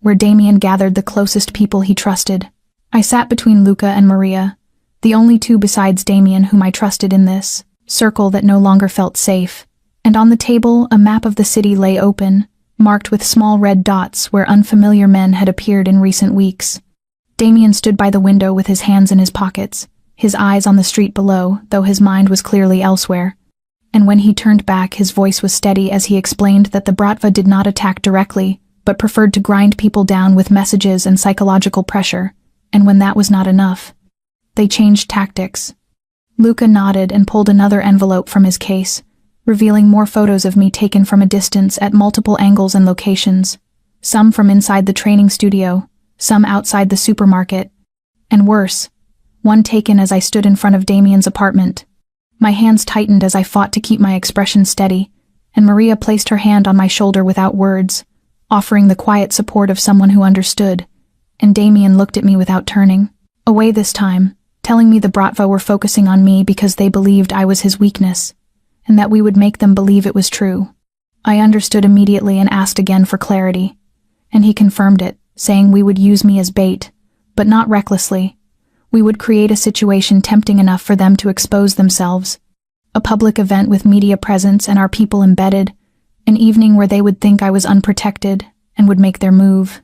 where Damien gathered the closest people he trusted. I sat between Luca and Maria, the only two besides Damien whom I trusted in this circle that no longer felt safe, and on the table a map of the city lay open, marked with small red dots where unfamiliar men had appeared in recent weeks. Damien stood by the window with his hands in his pockets, his eyes on the street below, though his mind was clearly elsewhere. And when he turned back, his voice was steady as he explained that the Bratva did not attack directly, but preferred to grind people down with messages and psychological pressure, and when that was not enough, they changed tactics. Luca nodded and pulled another envelope from his case, revealing more photos of me taken from a distance at multiple angles and locations, some from inside the training studio, some outside the supermarket, and worse, one taken as I stood in front of Damien's apartment. My hands tightened as I fought to keep my expression steady, and Maria placed her hand on my shoulder without words, offering the quiet support of someone who understood, and Damien looked at me without turning away this time, telling me the Bratva were focusing on me because they believed I was his weakness, and that we would make them believe it was true. I understood immediately and asked again for clarity, and he confirmed it, saying we would use me as bait, but not recklessly. We would create a situation tempting enough for them to expose themselves, a public event with media presence and our people embedded, an evening where they would think I was unprotected and would make their move.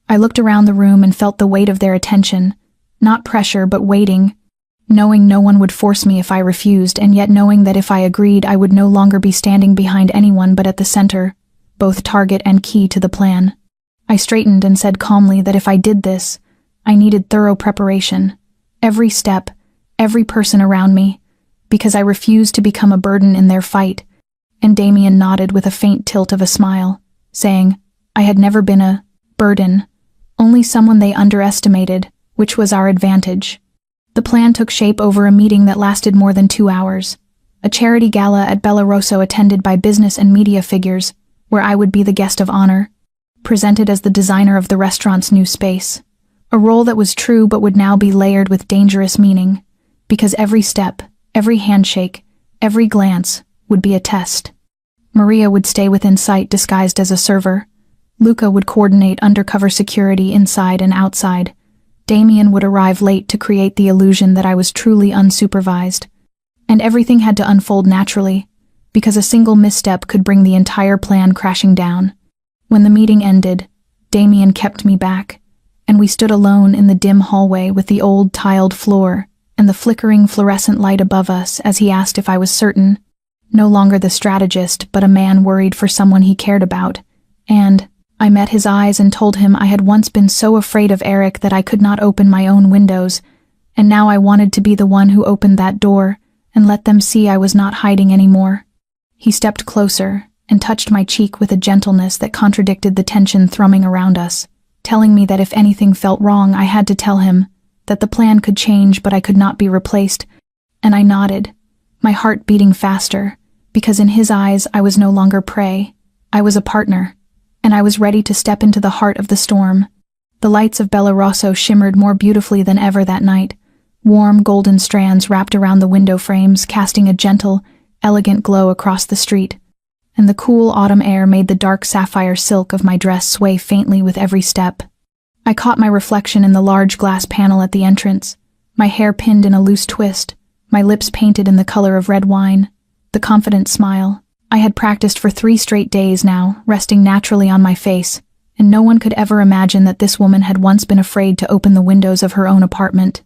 I looked around the room and felt the weight of their attention, not pressure but waiting, knowing no one would force me if I refused, and yet knowing that if I agreed I would no longer be standing behind anyone but at the center, both target and key to the plan. I straightened and said calmly that if I did this, I needed thorough preparation, every step, every person around me, because I refused to become a burden in their fight, and Damien nodded with a faint tilt of a smile, saying I had never been a burden, only someone they underestimated, which was our advantage. The plan took shape over a meeting that lasted more than 2 hours, a charity gala at Bella Rosso attended by business and media figures, where I would be the guest of honor, presented as the designer of the restaurant's new space, a role that was true but would now be layered with dangerous meaning, because every step, every handshake, every glance would be a test. Maria would stay within sight disguised as a server. Luca would coordinate undercover security inside and outside. Damien would arrive late to create the illusion that I was truly unsupervised. And everything had to unfold naturally, because a single misstep could bring the entire plan crashing down. When the meeting ended, Damien kept me back, and we stood alone in the dim hallway with the old tiled floor and the flickering fluorescent light above us as he asked if I was certain, no longer the strategist but a man worried for someone he cared about, and I met his eyes and told him I had once been so afraid of Eric that I could not open my own windows, And now I wanted to be the one who opened that door and let them see I was not hiding anymore. He stepped closer and touched my cheek with a gentleness that contradicted the tension thrumming around us, telling me that if anything felt wrong, I had to tell him, that the plan could change but I could not be replaced. And I nodded, my heart beating faster, because in his eyes I was no longer prey. I was a partner, and I was ready to step into the heart of the storm. The lights of Bellerosso shimmered more beautifully than ever that night, warm golden strands wrapped around the window frames, casting a gentle, elegant glow across the street, and the cool autumn air made the dark sapphire silk of my dress sway faintly with every step. I caught my reflection in the large glass panel at the entrance, my hair pinned in a loose twist, my lips painted in the color of red wine, the confident smile. I had practiced for 3 straight days now, resting naturally on my face, and no one could ever imagine that this woman had once been afraid to open the windows of her own apartment.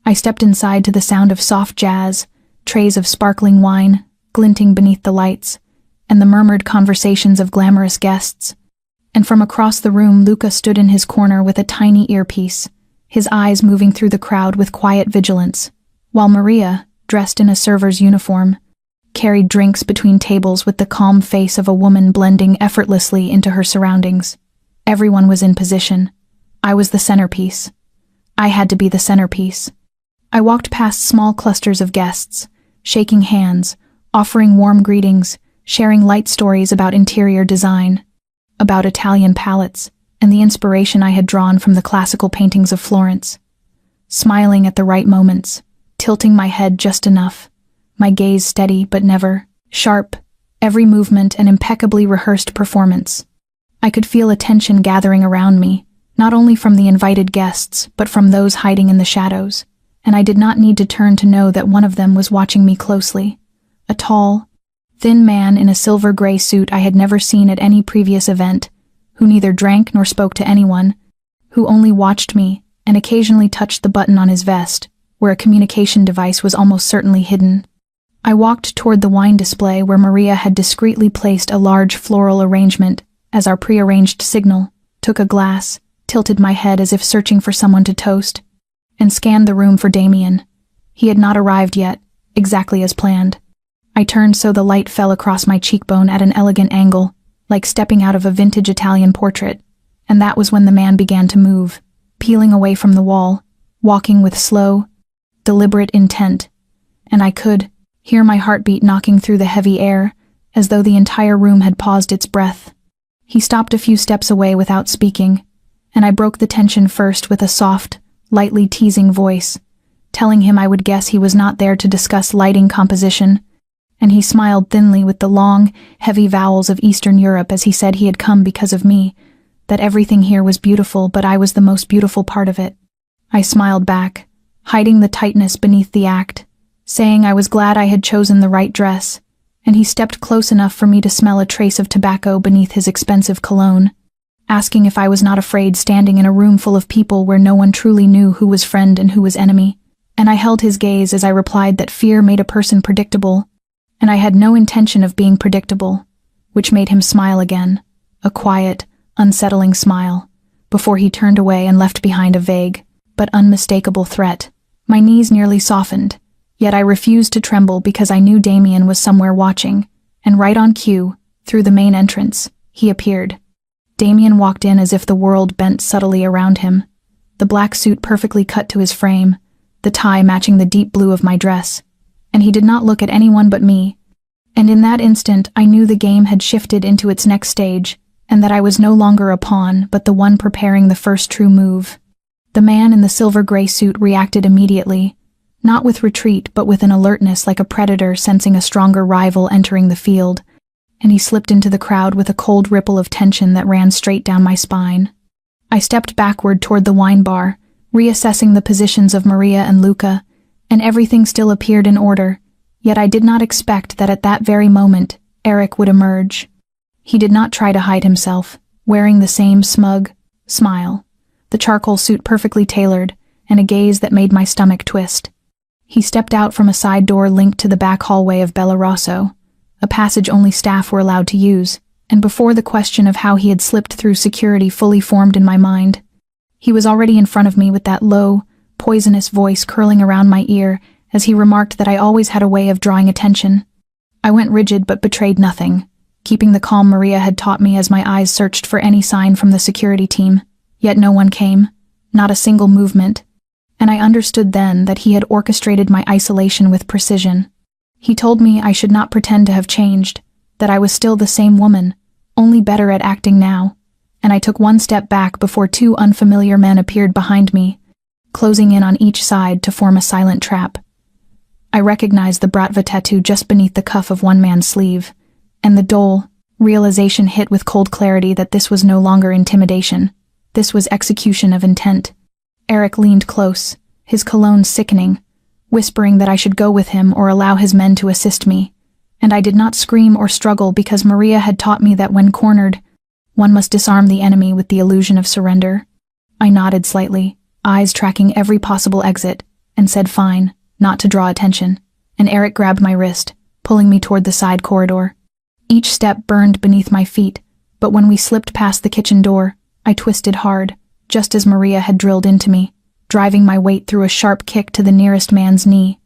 I stepped inside to the sound of soft jazz, trays of sparkling wine, glinting beneath the lights, and the murmured conversations of glamorous guests. And from across the room, Luca stood in his corner with a tiny earpiece, his eyes moving through the crowd with quiet vigilance, while Maria, dressed in a server's uniform, carried drinks between tables with the calm face of a woman blending effortlessly into her surroundings. Everyone was in position. I was the centerpiece. I had to be the centerpiece. I walked past small clusters of guests, shaking hands, offering warm greetings, sharing light stories about interior design, about Italian palettes, and the inspiration I had drawn from the classical paintings of Florence. Smiling at the right moments, tilting my head just enough, my gaze steady but never sharp, every movement an impeccably rehearsed performance. I could feel a tension gathering around me, not only from the invited guests, but from those hiding in the shadows, and I did not need to turn to know that one of them was watching me closely. A tall, thin man in a silver-gray suit I had never seen at any previous event, who neither drank nor spoke to anyone, who only watched me and occasionally touched the button on his vest, where a communication device was almost certainly hidden. I walked toward the wine display where Maria had discreetly placed a large floral arrangement as our prearranged signal, took a glass, tilted my head as if searching for someone to toast, and scanned the room for Damien. He had not arrived yet, exactly as planned. I turned so the light fell across my cheekbone at an elegant angle, like stepping out of a vintage Italian portrait, and that was when the man began to move, peeling away from the wall, walking with slow, deliberate intent, and I could hear my heartbeat knocking through the heavy air, as though the entire room had paused its breath. He stopped a few steps away without speaking, and I broke the tension first with a soft, lightly teasing voice, telling him I would guess he was not there to discuss lighting composition, and he smiled thinly with the long, heavy vowels of Eastern Europe as he said he had come because of me, that everything here was beautiful, but I was the most beautiful part of it. I smiled back, hiding the tightness beneath the act, saying I was glad I had chosen the right dress, and he stepped close enough for me to smell a trace of tobacco beneath his expensive cologne, asking if I was not afraid standing in a room full of people where no one truly knew who was friend and who was enemy, and I held his gaze as I replied that fear made a person predictable, and I had no intention of being predictable, which made him smile again, a quiet, unsettling smile, before he turned away and left behind a vague, but unmistakable threat. My knees nearly softened, yet I refused to tremble because I knew Damien was somewhere watching, and right on cue, through the main entrance, he appeared. Damien walked in as if the world bent subtly around him, the black suit perfectly cut to his frame, the tie matching the deep blue of my dress, and he did not look at anyone but me, and in that instant I knew the game had shifted into its next stage, and that I was no longer a pawn but the one preparing the first true move. The man in the silver-gray suit reacted immediately, not with retreat but with an alertness like a predator sensing a stronger rival entering the field, and he slipped into the crowd with a cold ripple of tension that ran straight down my spine. I stepped backward toward the wine bar, reassessing the positions of Maria and Luca, and everything still appeared in order, yet I did not expect that at that very moment Eric would emerge. He did not try to hide himself, wearing the same smug smile, the charcoal suit perfectly tailored, and a gaze that made my stomach twist. He stepped out from a side door linked to the back hallway of Bellerosso, a passage only staff were allowed to use, and before the question of how he had slipped through security fully formed in my mind, he was already in front of me with that low, poisonous voice curling around my ear as he remarked that I always had a way of drawing attention. I went rigid but betrayed nothing, keeping the calm Maria had taught me as my eyes searched for any sign from the security team. Yet no one came, not a single movement, and I understood then that he had orchestrated my isolation with precision. He told me I should not pretend to have changed, that I was still the same woman, only better at acting now, and I took one step back before two unfamiliar men appeared behind me, closing in on each side to form a silent trap. I recognized the Bratva tattoo just beneath the cuff of one man's sleeve, and the dull realization hit with cold clarity that this was no longer intimidation. This was execution of intent. Eric leaned close, his cologne sickening, whispering that I should go with him or allow his men to assist me, and I did not scream or struggle because Maria had taught me that when cornered, one must disarm the enemy with the illusion of surrender. I nodded slightly, eyes tracking every possible exit, and said fine, not to draw attention, and Eric grabbed my wrist, pulling me toward the side corridor. Each step burned beneath my feet, but when we slipped past the kitchen door, I twisted hard, just as Maria had drilled into me, driving my weight through a sharp kick to the nearest man's knee,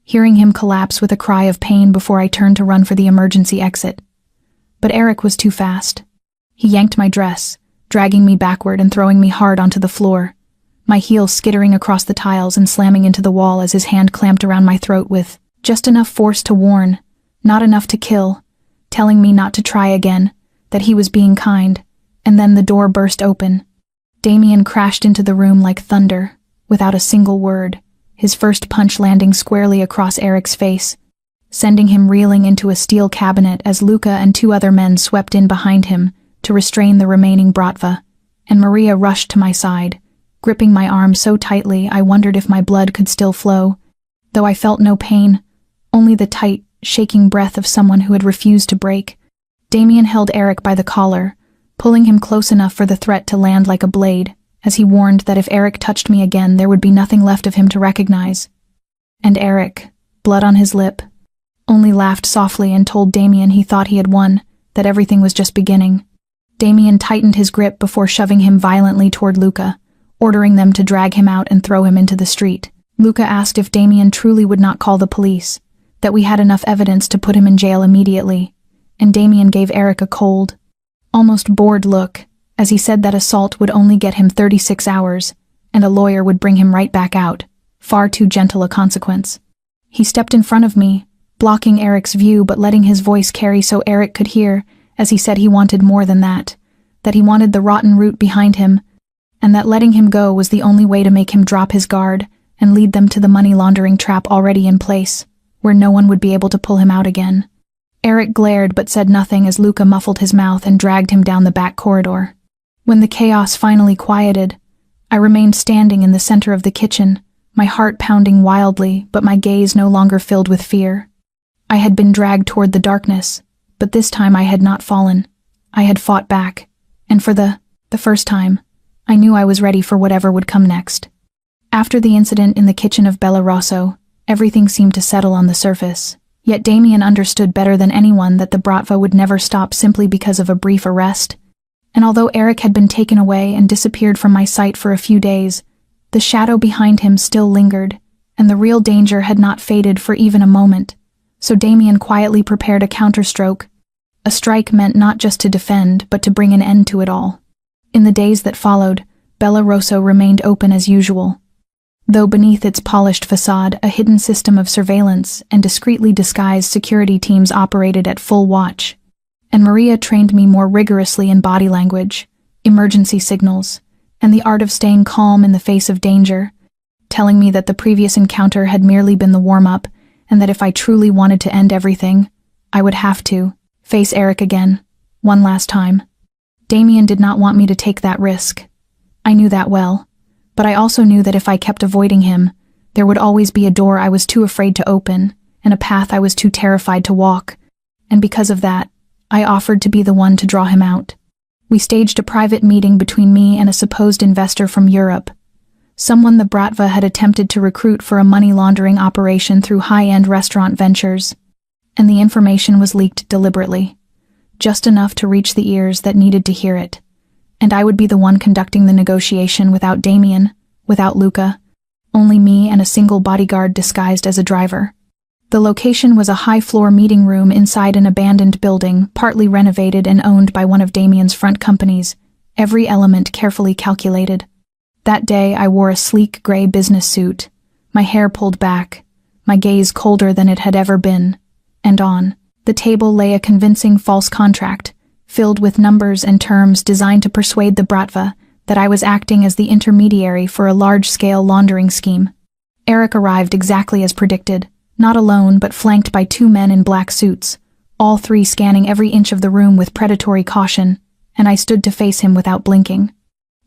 hearing him collapse with a cry of pain before I turned to run for the emergency exit. But Eric was too fast. He yanked my dress, dragging me backward and throwing me hard onto the floor, my heels skittering across the tiles and slamming into the wall as his hand clamped around my throat with just enough force to warn, not enough to kill, telling me not to try again, that he was being kind, and then the door burst open. Damien crashed into the room like thunder, without a single word, his first punch landing squarely across Eric's face, sending him reeling into a steel cabinet as Luca and two other men swept in behind him to restrain the remaining Bratva, and Maria rushed to my side, gripping my arm so tightly I wondered if my blood could still flow, though I felt no pain, only the tight, shaking breath of someone who had refused to break. Damien held Eric by the collar, pulling him close enough for the threat to land like a blade, as he warned that if Eric touched me again there would be nothing left of him to recognize. And Eric, blood on his lip, only laughed softly and told Damien he thought he had won, that everything was just beginning. Damien tightened his grip before shoving him violently toward Luca, ordering them to drag him out and throw him into the street. Luca asked if Damien truly would not call the police, that we had enough evidence to put him in jail immediately, and Damien gave Eric a cold, almost bored look, as he said that assault would only get him 36 hours, and a lawyer would bring him right back out, far too gentle a consequence. He stepped in front of me, blocking Eric's view but letting his voice carry so Eric could hear, as he said he wanted more than that he wanted the rotten root behind him, and that letting him go was the only way to make him drop his guard and lead them to the money laundering trap already in place, where no one would be able to pull him out again. Eric glared but said nothing as Luca muffled his mouth and dragged him down the back corridor. When the chaos finally quieted, I remained standing in the center of the kitchen, my heart pounding wildly but my gaze no longer filled with fear. I had been dragged toward the darkness, but this time I had not fallen. I had fought back, and for the first time, I knew I was ready for whatever would come next. After the incident in the kitchen of Bella Rosso, everything seemed to settle on the surface, yet Damien understood better than anyone that the Bratva would never stop simply because of a brief arrest, and although Eric had been taken away and disappeared from my sight for a few days, the shadow behind him still lingered, and the real danger had not faded for even a moment, so Damien quietly prepared a counterstroke, a strike meant not just to defend but to bring an end to it all. In the days that followed, Bella Rosso remained open as usual, though beneath its polished facade a hidden system of surveillance and discreetly disguised security teams operated at full watch, and Maria trained me more rigorously in body language, emergency signals, and the art of staying calm in the face of danger, telling me that the previous encounter had merely been the warm-up, and that if I truly wanted to end everything, I would have to face Eric again, one last time. Damien did not want me to take that risk. I knew that well, but I also knew that if I kept avoiding him, there would always be a door I was too afraid to open, and a path I was too terrified to walk, and because of that, I offered to be the one to draw him out. We staged a private meeting between me and a supposed investor from Europe, someone the Bratva had attempted to recruit for a money laundering operation through high-end restaurant ventures, and the information was leaked deliberately, just enough to reach the ears that needed to hear it, and I would be the one conducting the negotiation without Damien, without Luca, only me and a single bodyguard disguised as a driver. The location was a high-floor meeting room inside an abandoned building, partly renovated and owned by one of Damien's front companies, every element carefully calculated. That day I wore a sleek gray business suit, my hair pulled back, my gaze colder than it had ever been, and on the table lay a convincing false contract, filled with numbers and terms designed to persuade the Bratva that I was acting as the intermediary for a large-scale laundering scheme. Eric arrived exactly as predicted, not alone but flanked by 2 men in black suits, all 3 scanning every inch of the room with predatory caution, and I stood to face him without blinking.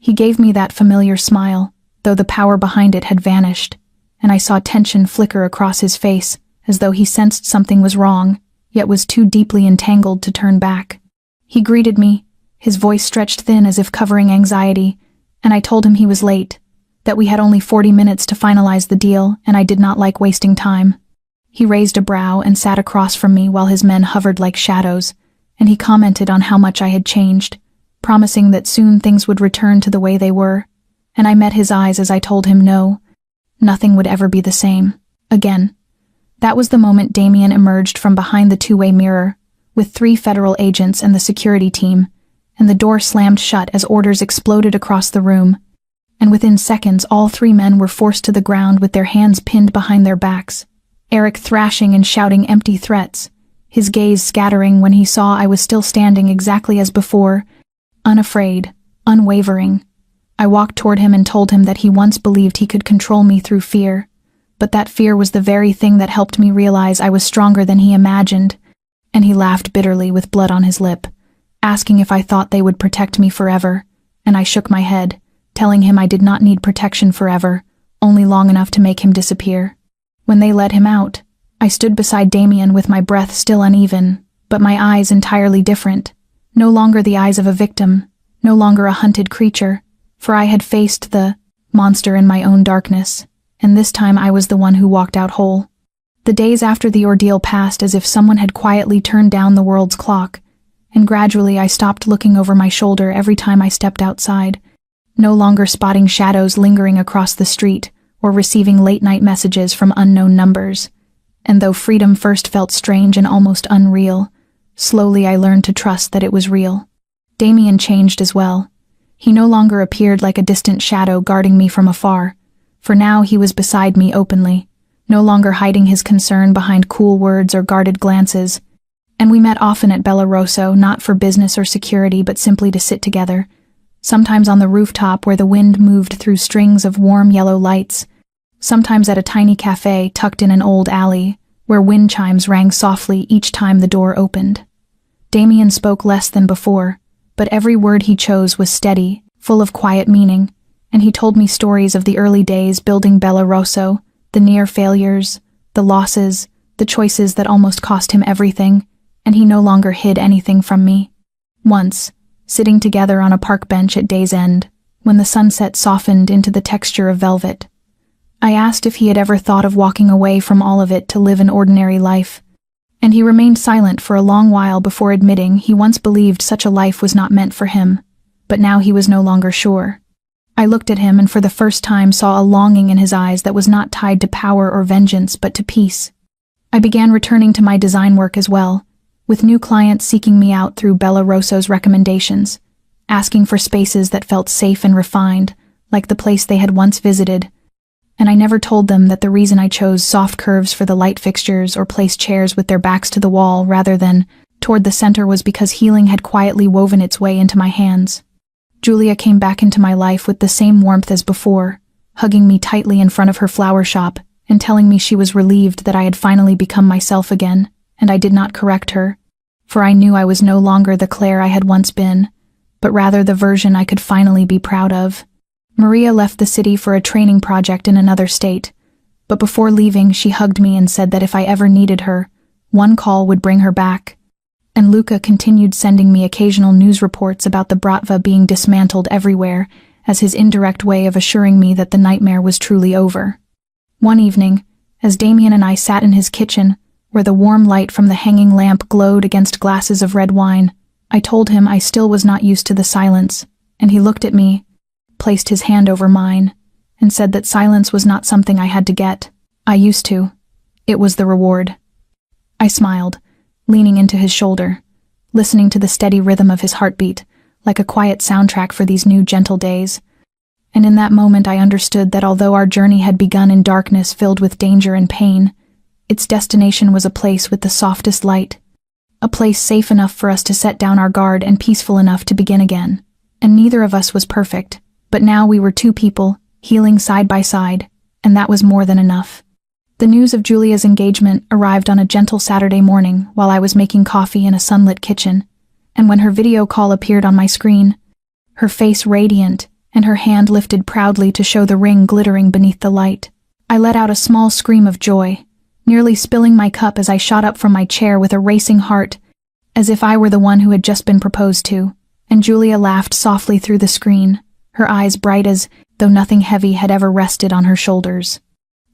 He gave me that familiar smile, though the power behind it had vanished, and I saw tension flicker across his face, as though he sensed something was wrong, yet was too deeply entangled to turn back. He greeted me, his voice stretched thin as if covering anxiety, and I told him he was late, that we had only 40 minutes to finalize the deal, and I did not like wasting time. He raised a brow and sat across from me while his men hovered like shadows, and he commented on how much I had changed, promising that soon things would return to the way they were, and I met his eyes as I told him no, nothing would ever be the same, again. That was the moment Damien emerged from behind the two-way mirror, with 3 federal agents and the security team, and the door slammed shut as orders exploded across the room, and within seconds all 3 men were forced to the ground with their hands pinned behind their backs, Eric thrashing and shouting empty threats, his gaze scattering when he saw I was still standing exactly as before, unafraid, unwavering. I walked toward him and told him that he once believed he could control me through fear, but that fear was the very thing that helped me realize I was stronger than he imagined, and he laughed bitterly with blood on his lip, asking if I thought they would protect me forever, and I shook my head, telling him I did not need protection forever, only long enough to make him disappear. When they let him out, I stood beside Damien with my breath still uneven, but my eyes entirely different, no longer the eyes of a victim, no longer a hunted creature, for I had faced the monster in my own darkness, and this time I was the one who walked out whole. The days after the ordeal passed as if someone had quietly turned down the world's clock, and gradually I stopped looking over my shoulder every time I stepped outside, no longer spotting shadows lingering across the street or receiving late-night messages from unknown numbers. And though freedom first felt strange and almost unreal, slowly I learned to trust that it was real. Damien changed as well. He no longer appeared like a distant shadow guarding me from afar, for now he was beside me openly, no longer hiding his concern behind cool words or guarded glances, and we met often at Bella Rosso, not for business or security but simply to sit together, sometimes on the rooftop where the wind moved through strings of warm yellow lights, sometimes at a tiny cafe tucked in an old alley, where wind chimes rang softly each time the door opened. Damien spoke less than before, but every word he chose was steady, full of quiet meaning, and he told me stories of the early days building Bella Rosso, the near failures, the losses, the choices that almost cost him everything, and he no longer hid anything from me. Once, sitting together on a park bench at day's end, when the sunset softened into the texture of velvet, I asked if he had ever thought of walking away from all of it to live an ordinary life, and he remained silent for a long while before admitting he once believed such a life was not meant for him, but now he was no longer sure. I looked at him and for the first time saw a longing in his eyes that was not tied to power or vengeance but to peace. I began returning to my design work as well, with new clients seeking me out through Bella Rosso's recommendations, asking for spaces that felt safe and refined, like the place they had once visited. And I never told them that the reason I chose soft curves for the light fixtures or placed chairs with their backs to the wall rather than toward the center was because healing had quietly woven its way into my hands. Julia came back into my life with the same warmth as before, hugging me tightly in front of her flower shop and telling me she was relieved that I had finally become myself again, and I did not correct her, for I knew I was no longer the Claire I had once been, but rather the version I could finally be proud of. Maria left the city for a training project in another state, but before leaving she hugged me and said that if I ever needed her, one call would bring her back. And Luca continued sending me occasional news reports about the Bratva being dismantled everywhere as his indirect way of assuring me that the nightmare was truly over. One evening, as Damien and I sat in his kitchen, where the warm light from the hanging lamp glowed against glasses of red wine, I told him I still was not used to the silence, and he looked at me, placed his hand over mine, and said that silence was not something I had to get. I used to. It was the reward. I smiled, leaning into his shoulder, listening to the steady rhythm of his heartbeat, like a quiet soundtrack for these new gentle days. And in that moment I understood that although our journey had begun in darkness filled with danger and pain, its destination was a place with the softest light, a place safe enough for us to set down our guard and peaceful enough to begin again. And neither of us was perfect, but now we were two people, healing side by side, and that was more than enough. The news of Julia's engagement arrived on a gentle Saturday morning while I was making coffee in a sunlit kitchen, and when her video call appeared on my screen, her face radiant and her hand lifted proudly to show the ring glittering beneath the light, I let out a small scream of joy, nearly spilling my cup as I shot up from my chair with a racing heart, as if I were the one who had just been proposed to, and Julia laughed softly through the screen, her eyes bright as though nothing heavy had ever rested on her shoulders.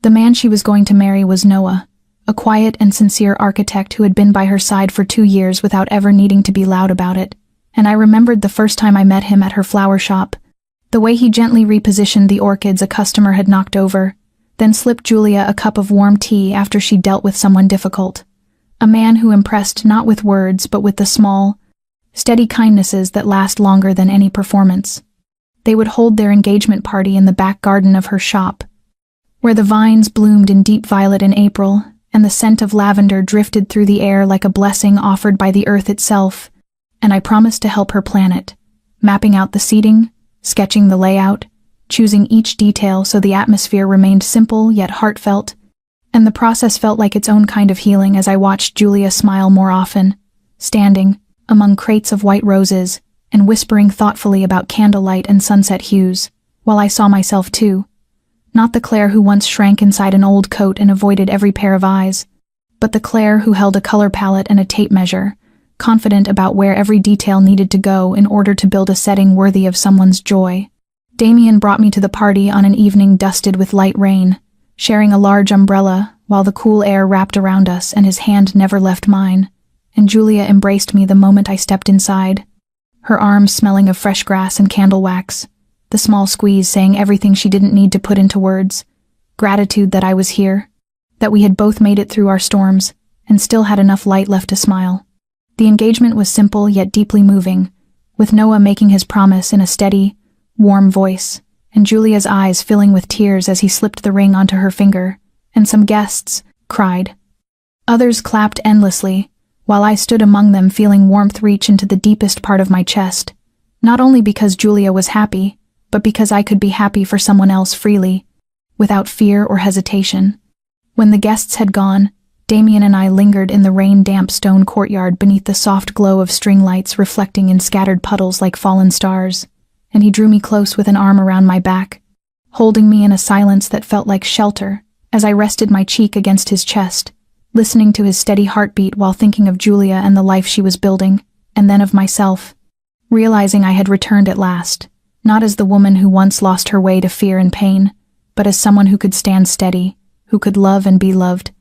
The man she was going to marry was Noah, a quiet and sincere architect who had been by her side for 2 years without ever needing to be loud about it, and I remembered the first time I met him at her flower shop, the way he gently repositioned the orchids a customer had knocked over, then slipped Julia a cup of warm tea after she dealt with someone difficult. A man who impressed not with words but with the small, steady kindnesses that last longer than any performance. They would hold their engagement party in the back garden of her shop, where the vines bloomed in deep violet in April, and the scent of lavender drifted through the air like a blessing offered by the earth itself, and I promised to help her plan it, mapping out the seating, sketching the layout, choosing each detail so the atmosphere remained simple yet heartfelt, and the process felt like its own kind of healing as I watched Julia smile more often, standing among crates of white roses and whispering thoughtfully about candlelight and sunset hues, while I saw myself too, not the Claire who once shrank inside an old coat and avoided every pair of eyes, but the Claire who held a color palette and a tape measure, confident about where every detail needed to go in order to build a setting worthy of someone's joy. Damien brought me to the party on an evening dusted with light rain, sharing a large umbrella while the cool air wrapped around us and his hand never left mine, and Julia embraced me the moment I stepped inside, her arms smelling of fresh grass and candle wax, the small squeeze saying everything she didn't need to put into words, gratitude that I was here, that we had both made it through our storms, and still had enough light left to smile. The engagement was simple yet deeply moving, with Noah making his promise in a steady, warm voice, and Julia's eyes filling with tears as he slipped the ring onto her finger, and some guests cried. Others clapped endlessly, while I stood among them feeling warmth reach into the deepest part of my chest, not only because Julia was happy, but because I could be happy for someone else freely, without fear or hesitation. When the guests had gone, Damien and I lingered in the rain-damp stone courtyard beneath the soft glow of string lights reflecting in scattered puddles like fallen stars, and he drew me close with an arm around my back, holding me in a silence that felt like shelter as I rested my cheek against his chest, listening to his steady heartbeat while thinking of Julia and the life she was building, and then of myself, realizing I had returned at last, not as the woman who once lost her way to fear and pain, but as someone who could stand steady, who could love and be loved.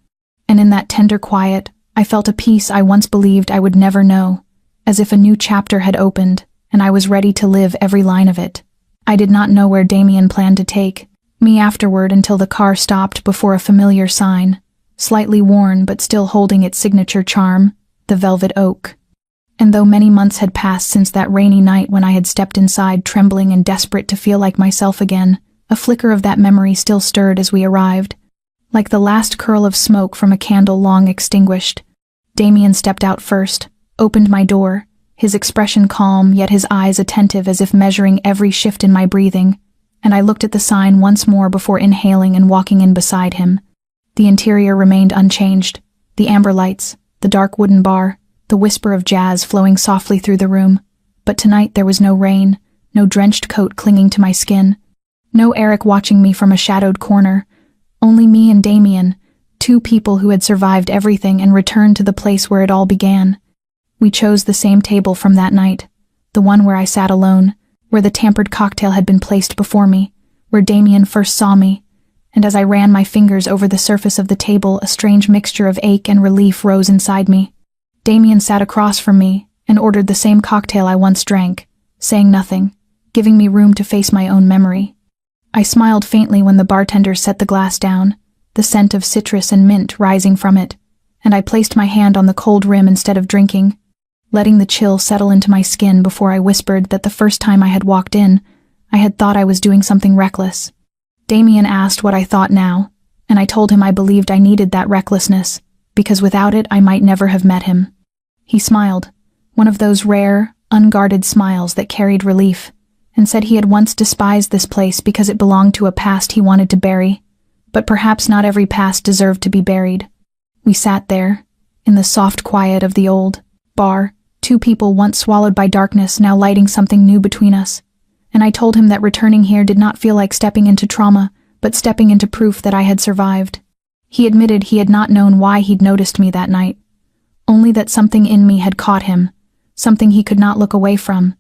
And in that tender quiet, I felt a peace I once believed I would never know, as if a new chapter had opened, and I was ready to live every line of it. I did not know where Damien planned to take me afterward until the car stopped before a familiar sign, slightly worn but still holding its signature charm, the Velvet Oak. And though many months had passed since that rainy night when I had stepped inside trembling and desperate to feel like myself again, a flicker of that memory still stirred as we arrived. Like the last curl of smoke from a candle long extinguished, Damien stepped out first, opened my door, his expression calm yet his eyes attentive as if measuring every shift in my breathing, and I looked at the sign once more before inhaling and walking in beside him. The interior remained unchanged, the amber lights, the dark wooden bar, the whisper of jazz flowing softly through the room, but tonight there was no rain, no drenched coat clinging to my skin, no Eric watching me from a shadowed corner, only me and Damien, two people who had survived everything and returned to the place where it all began. We chose the same table from that night, the one where I sat alone, where the tampered cocktail had been placed before me, where Damien first saw me, and as I ran my fingers over the surface of the table, a strange mixture of ache and relief rose inside me. Damien sat across from me and ordered the same cocktail I once drank, saying nothing, giving me room to face my own memory. I smiled faintly when the bartender set the glass down, the scent of citrus and mint rising from it, and I placed my hand on the cold rim instead of drinking, letting the chill settle into my skin before I whispered that the first time I had walked in, I had thought I was doing something reckless. Damien asked what I thought now, and I told him I believed I needed that recklessness, because without it I might never have met him. He smiled, one of those rare, unguarded smiles that carried relief, and said he had once despised this place because it belonged to a past he wanted to bury, but perhaps not every past deserved to be buried. We sat there, in the soft quiet of the old bar, two people once swallowed by darkness now lighting something new between us, and I told him that returning here did not feel like stepping into trauma, but stepping into proof that I had survived. He admitted he had not known why he'd noticed me that night, only that something in me had caught him, something he could not look away from,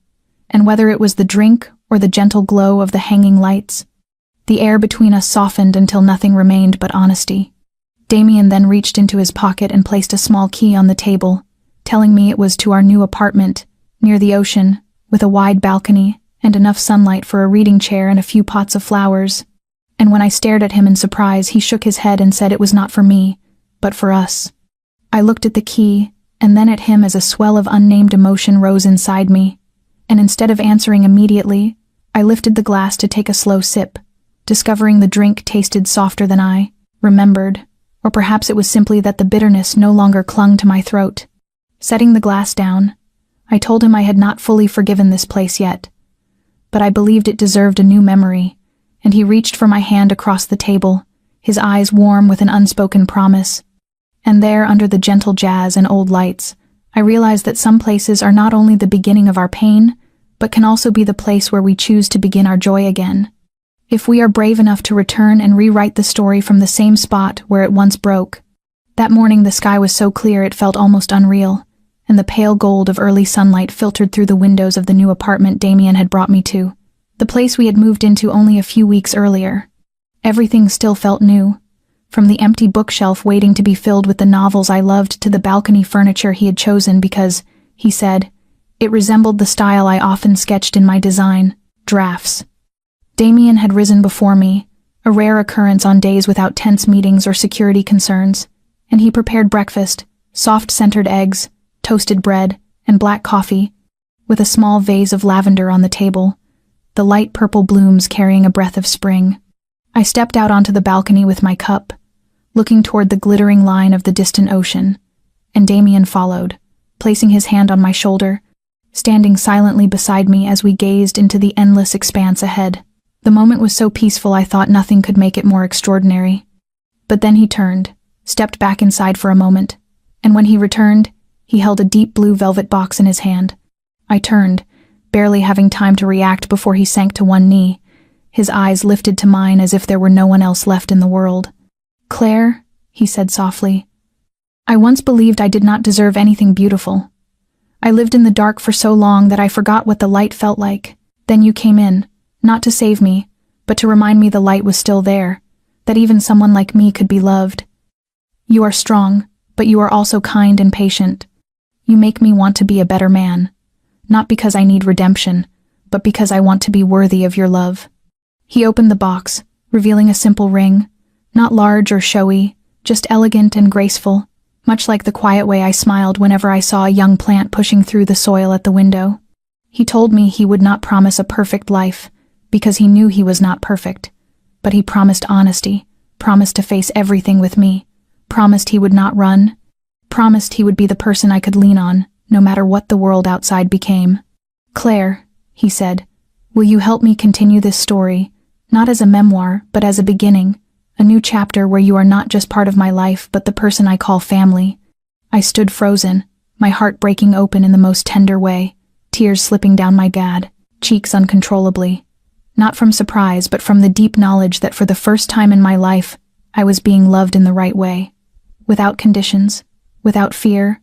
and whether it was the drink or the gentle glow of the hanging lights, the air between us softened until nothing remained but honesty. Damien then reached into his pocket and placed a small key on the table, telling me it was to our new apartment, near the ocean, with a wide balcony and enough sunlight for a reading chair and a few pots of flowers. And when I stared at him in surprise, he shook his head and said it was not for me, but for us. I looked at the key, and then at him as a swell of unnamed emotion rose inside me, and instead of answering immediately, I lifted the glass to take a slow sip, discovering the drink tasted softer than I remembered, or perhaps it was simply that the bitterness no longer clung to my throat. Setting the glass down, I told him I had not fully forgiven this place yet, but I believed it deserved a new memory, and he reached for my hand across the table, his eyes warm with an unspoken promise. And there, under the gentle jazz and old lights, I realized that some places are not only the beginning of our pain, but can also be the place where we choose to begin our joy again. If we are brave enough to return and rewrite the story from the same spot where it once broke. That morning the sky was so clear it felt almost unreal, and the pale gold of early sunlight filtered through the windows of the new apartment Damien had brought me to, the place we had moved into only a few weeks earlier. Everything still felt new, from the empty bookshelf waiting to be filled with the novels I loved to the balcony furniture he had chosen because, he said, it resembled the style I often sketched in my design drafts. Damien had risen before me, a rare occurrence on days without tense meetings or security concerns, and he prepared breakfast, soft-scented eggs, toasted bread, and black coffee, with a small vase of lavender on the table, the light purple blooms carrying a breath of spring. I stepped out onto the balcony with my cup, looking toward the glittering line of the distant ocean, and Damien followed, placing his hand on my shoulder, standing silently beside me as we gazed into the endless expanse ahead. The moment was so peaceful I thought nothing could make it more extraordinary. But then he turned, stepped back inside for a moment, and when he returned, he held a deep blue velvet box in his hand. I turned, barely having time to react before he sank to one knee, his eyes lifted to mine as if there were no one else left in the world. "Claire," he said softly, "I once believed I did not deserve anything beautiful. I lived in the dark for so long that I forgot what the light felt like. Then you came in, not to save me, but to remind me the light was still there, that even someone like me could be loved. You are strong, but you are also kind and patient. You make me want to be a better man, not because I need redemption, but because I want to be worthy of your love." He opened the box, revealing a simple ring, not large or showy, just elegant and graceful, much like the quiet way I smiled whenever I saw a young plant pushing through the soil at the window. He told me he would not promise a perfect life, because he knew he was not perfect, but he promised honesty, promised to face everything with me, promised he would not run, promised he would be the person I could lean on, no matter what the world outside became. "Claire," he said, "will you help me continue this story, not as a memoir, but as a beginning, a new chapter where you are not just part of my life, but the person I call family?" I stood frozen, my heart breaking open in the most tender way, tears slipping down my gad, cheeks uncontrollably. Not from surprise, but from the deep knowledge that for the first time in my life, I was being loved in the right way. Without conditions, without fear,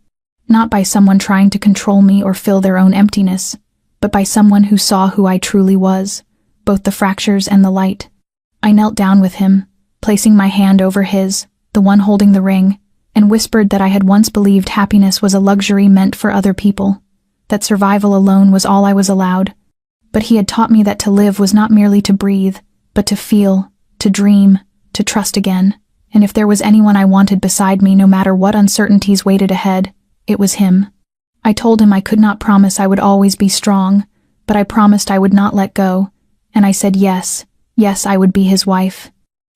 not by someone trying to control me or fill their own emptiness, but by someone who saw who I truly was, both the fractures and the light. I knelt down with him, placing my hand over his, the one holding the ring, and whispered that I had once believed happiness was a luxury meant for other people, that survival alone was all I was allowed. But he had taught me that to live was not merely to breathe, but but to feel, to dream, to trust again. And if there was anyone I wanted beside me, no matter what uncertainties waited ahead, it was him. I told him I could not promise I would always be strong, but I promised I would not let go, and I said yes, I would be his wife.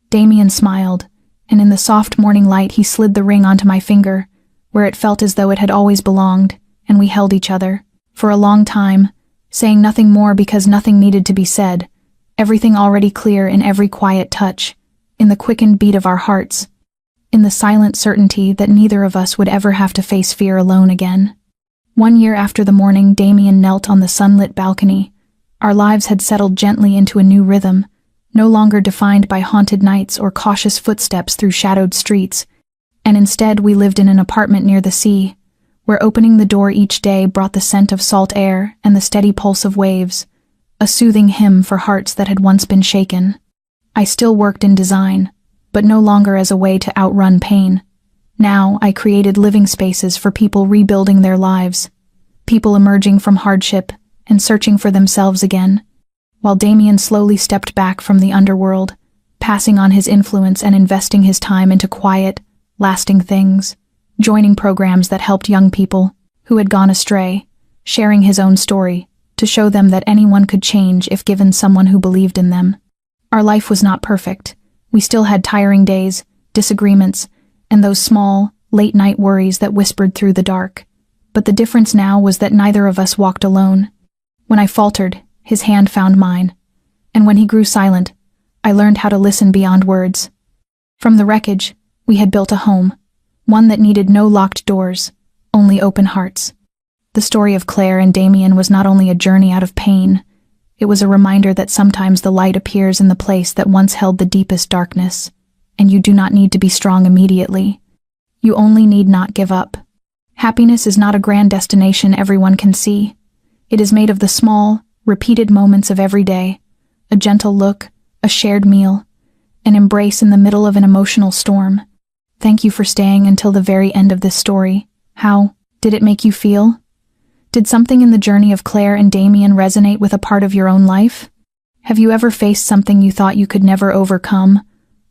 Damien smiled, and in the soft morning light he slid the ring onto my finger, where it felt as though it had always belonged, and we held each other, for a long time, saying nothing more because nothing needed to be said, everything already clear in every quiet touch, in the quickened beat of our hearts, in the silent certainty that neither of us would ever have to face fear alone again. 1 year after the morning Damien knelt on the sunlit balcony, our lives had settled gently into a new rhythm, no longer defined by haunted nights or cautious footsteps through shadowed streets, and instead we lived in an apartment near the sea, where opening the door each day brought the scent of salt air and the steady pulse of waves, a soothing hymn for hearts that had once been shaken. I still worked in design, but no longer as a way to outrun pain. Now I created living spaces for people rebuilding their lives, people emerging from hardship and searching for themselves again, while Damien slowly stepped back from the underworld, passing on his influence and investing his time into quiet, lasting things, joining programs that helped young people who had gone astray, sharing his own story to show them that anyone could change if given someone who believed in them. Our life was not perfect. We still had tiring days, disagreements, and those small, late-night worries that whispered through the dark. But the difference now was that neither of us walked alone. When I faltered, his hand found mine. And when he grew silent, I learned how to listen beyond words. From the wreckage, we had built a home, one that needed no locked doors, only open hearts. The story of Claire and Damien was not only a journey out of pain, it was a reminder that sometimes the light appears in the place that once held the deepest darkness, and you do not need to be strong immediately. You only need not give up. Happiness is not a grand destination everyone can see. It is made of the small, repeated moments of every day, a gentle look, a shared meal, an embrace in the middle of an emotional storm. Thank you for staying until the very end of this story. How did it make you feel? Did something in the journey of Claire and Damien resonate with a part of your own life? Have you ever faced something you thought you could never overcome,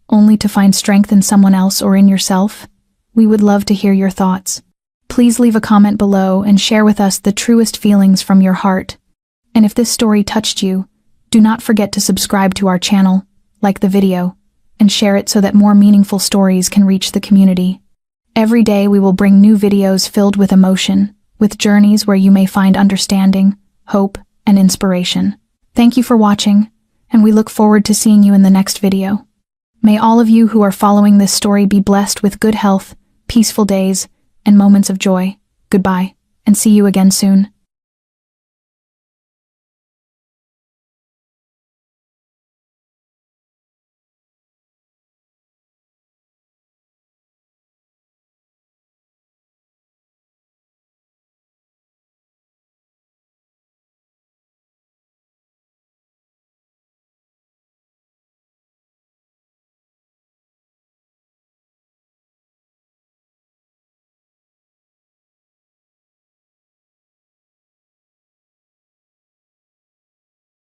only to find strength in someone else or in yourself? We would love to hear your thoughts. Please leave a comment below and share with us the truest feelings from your heart. And if this story touched you, do not forget to subscribe to our channel, like the video, and share it so that more meaningful stories can reach the community. Every day we will bring new videos filled with emotion, with journeys where you may find understanding, hope, and inspiration. Thank you for watching, and we look forward to seeing you in the next video. May all of you who are following this story be blessed with good health, peaceful days, and moments of joy. Goodbye, and see you again soon.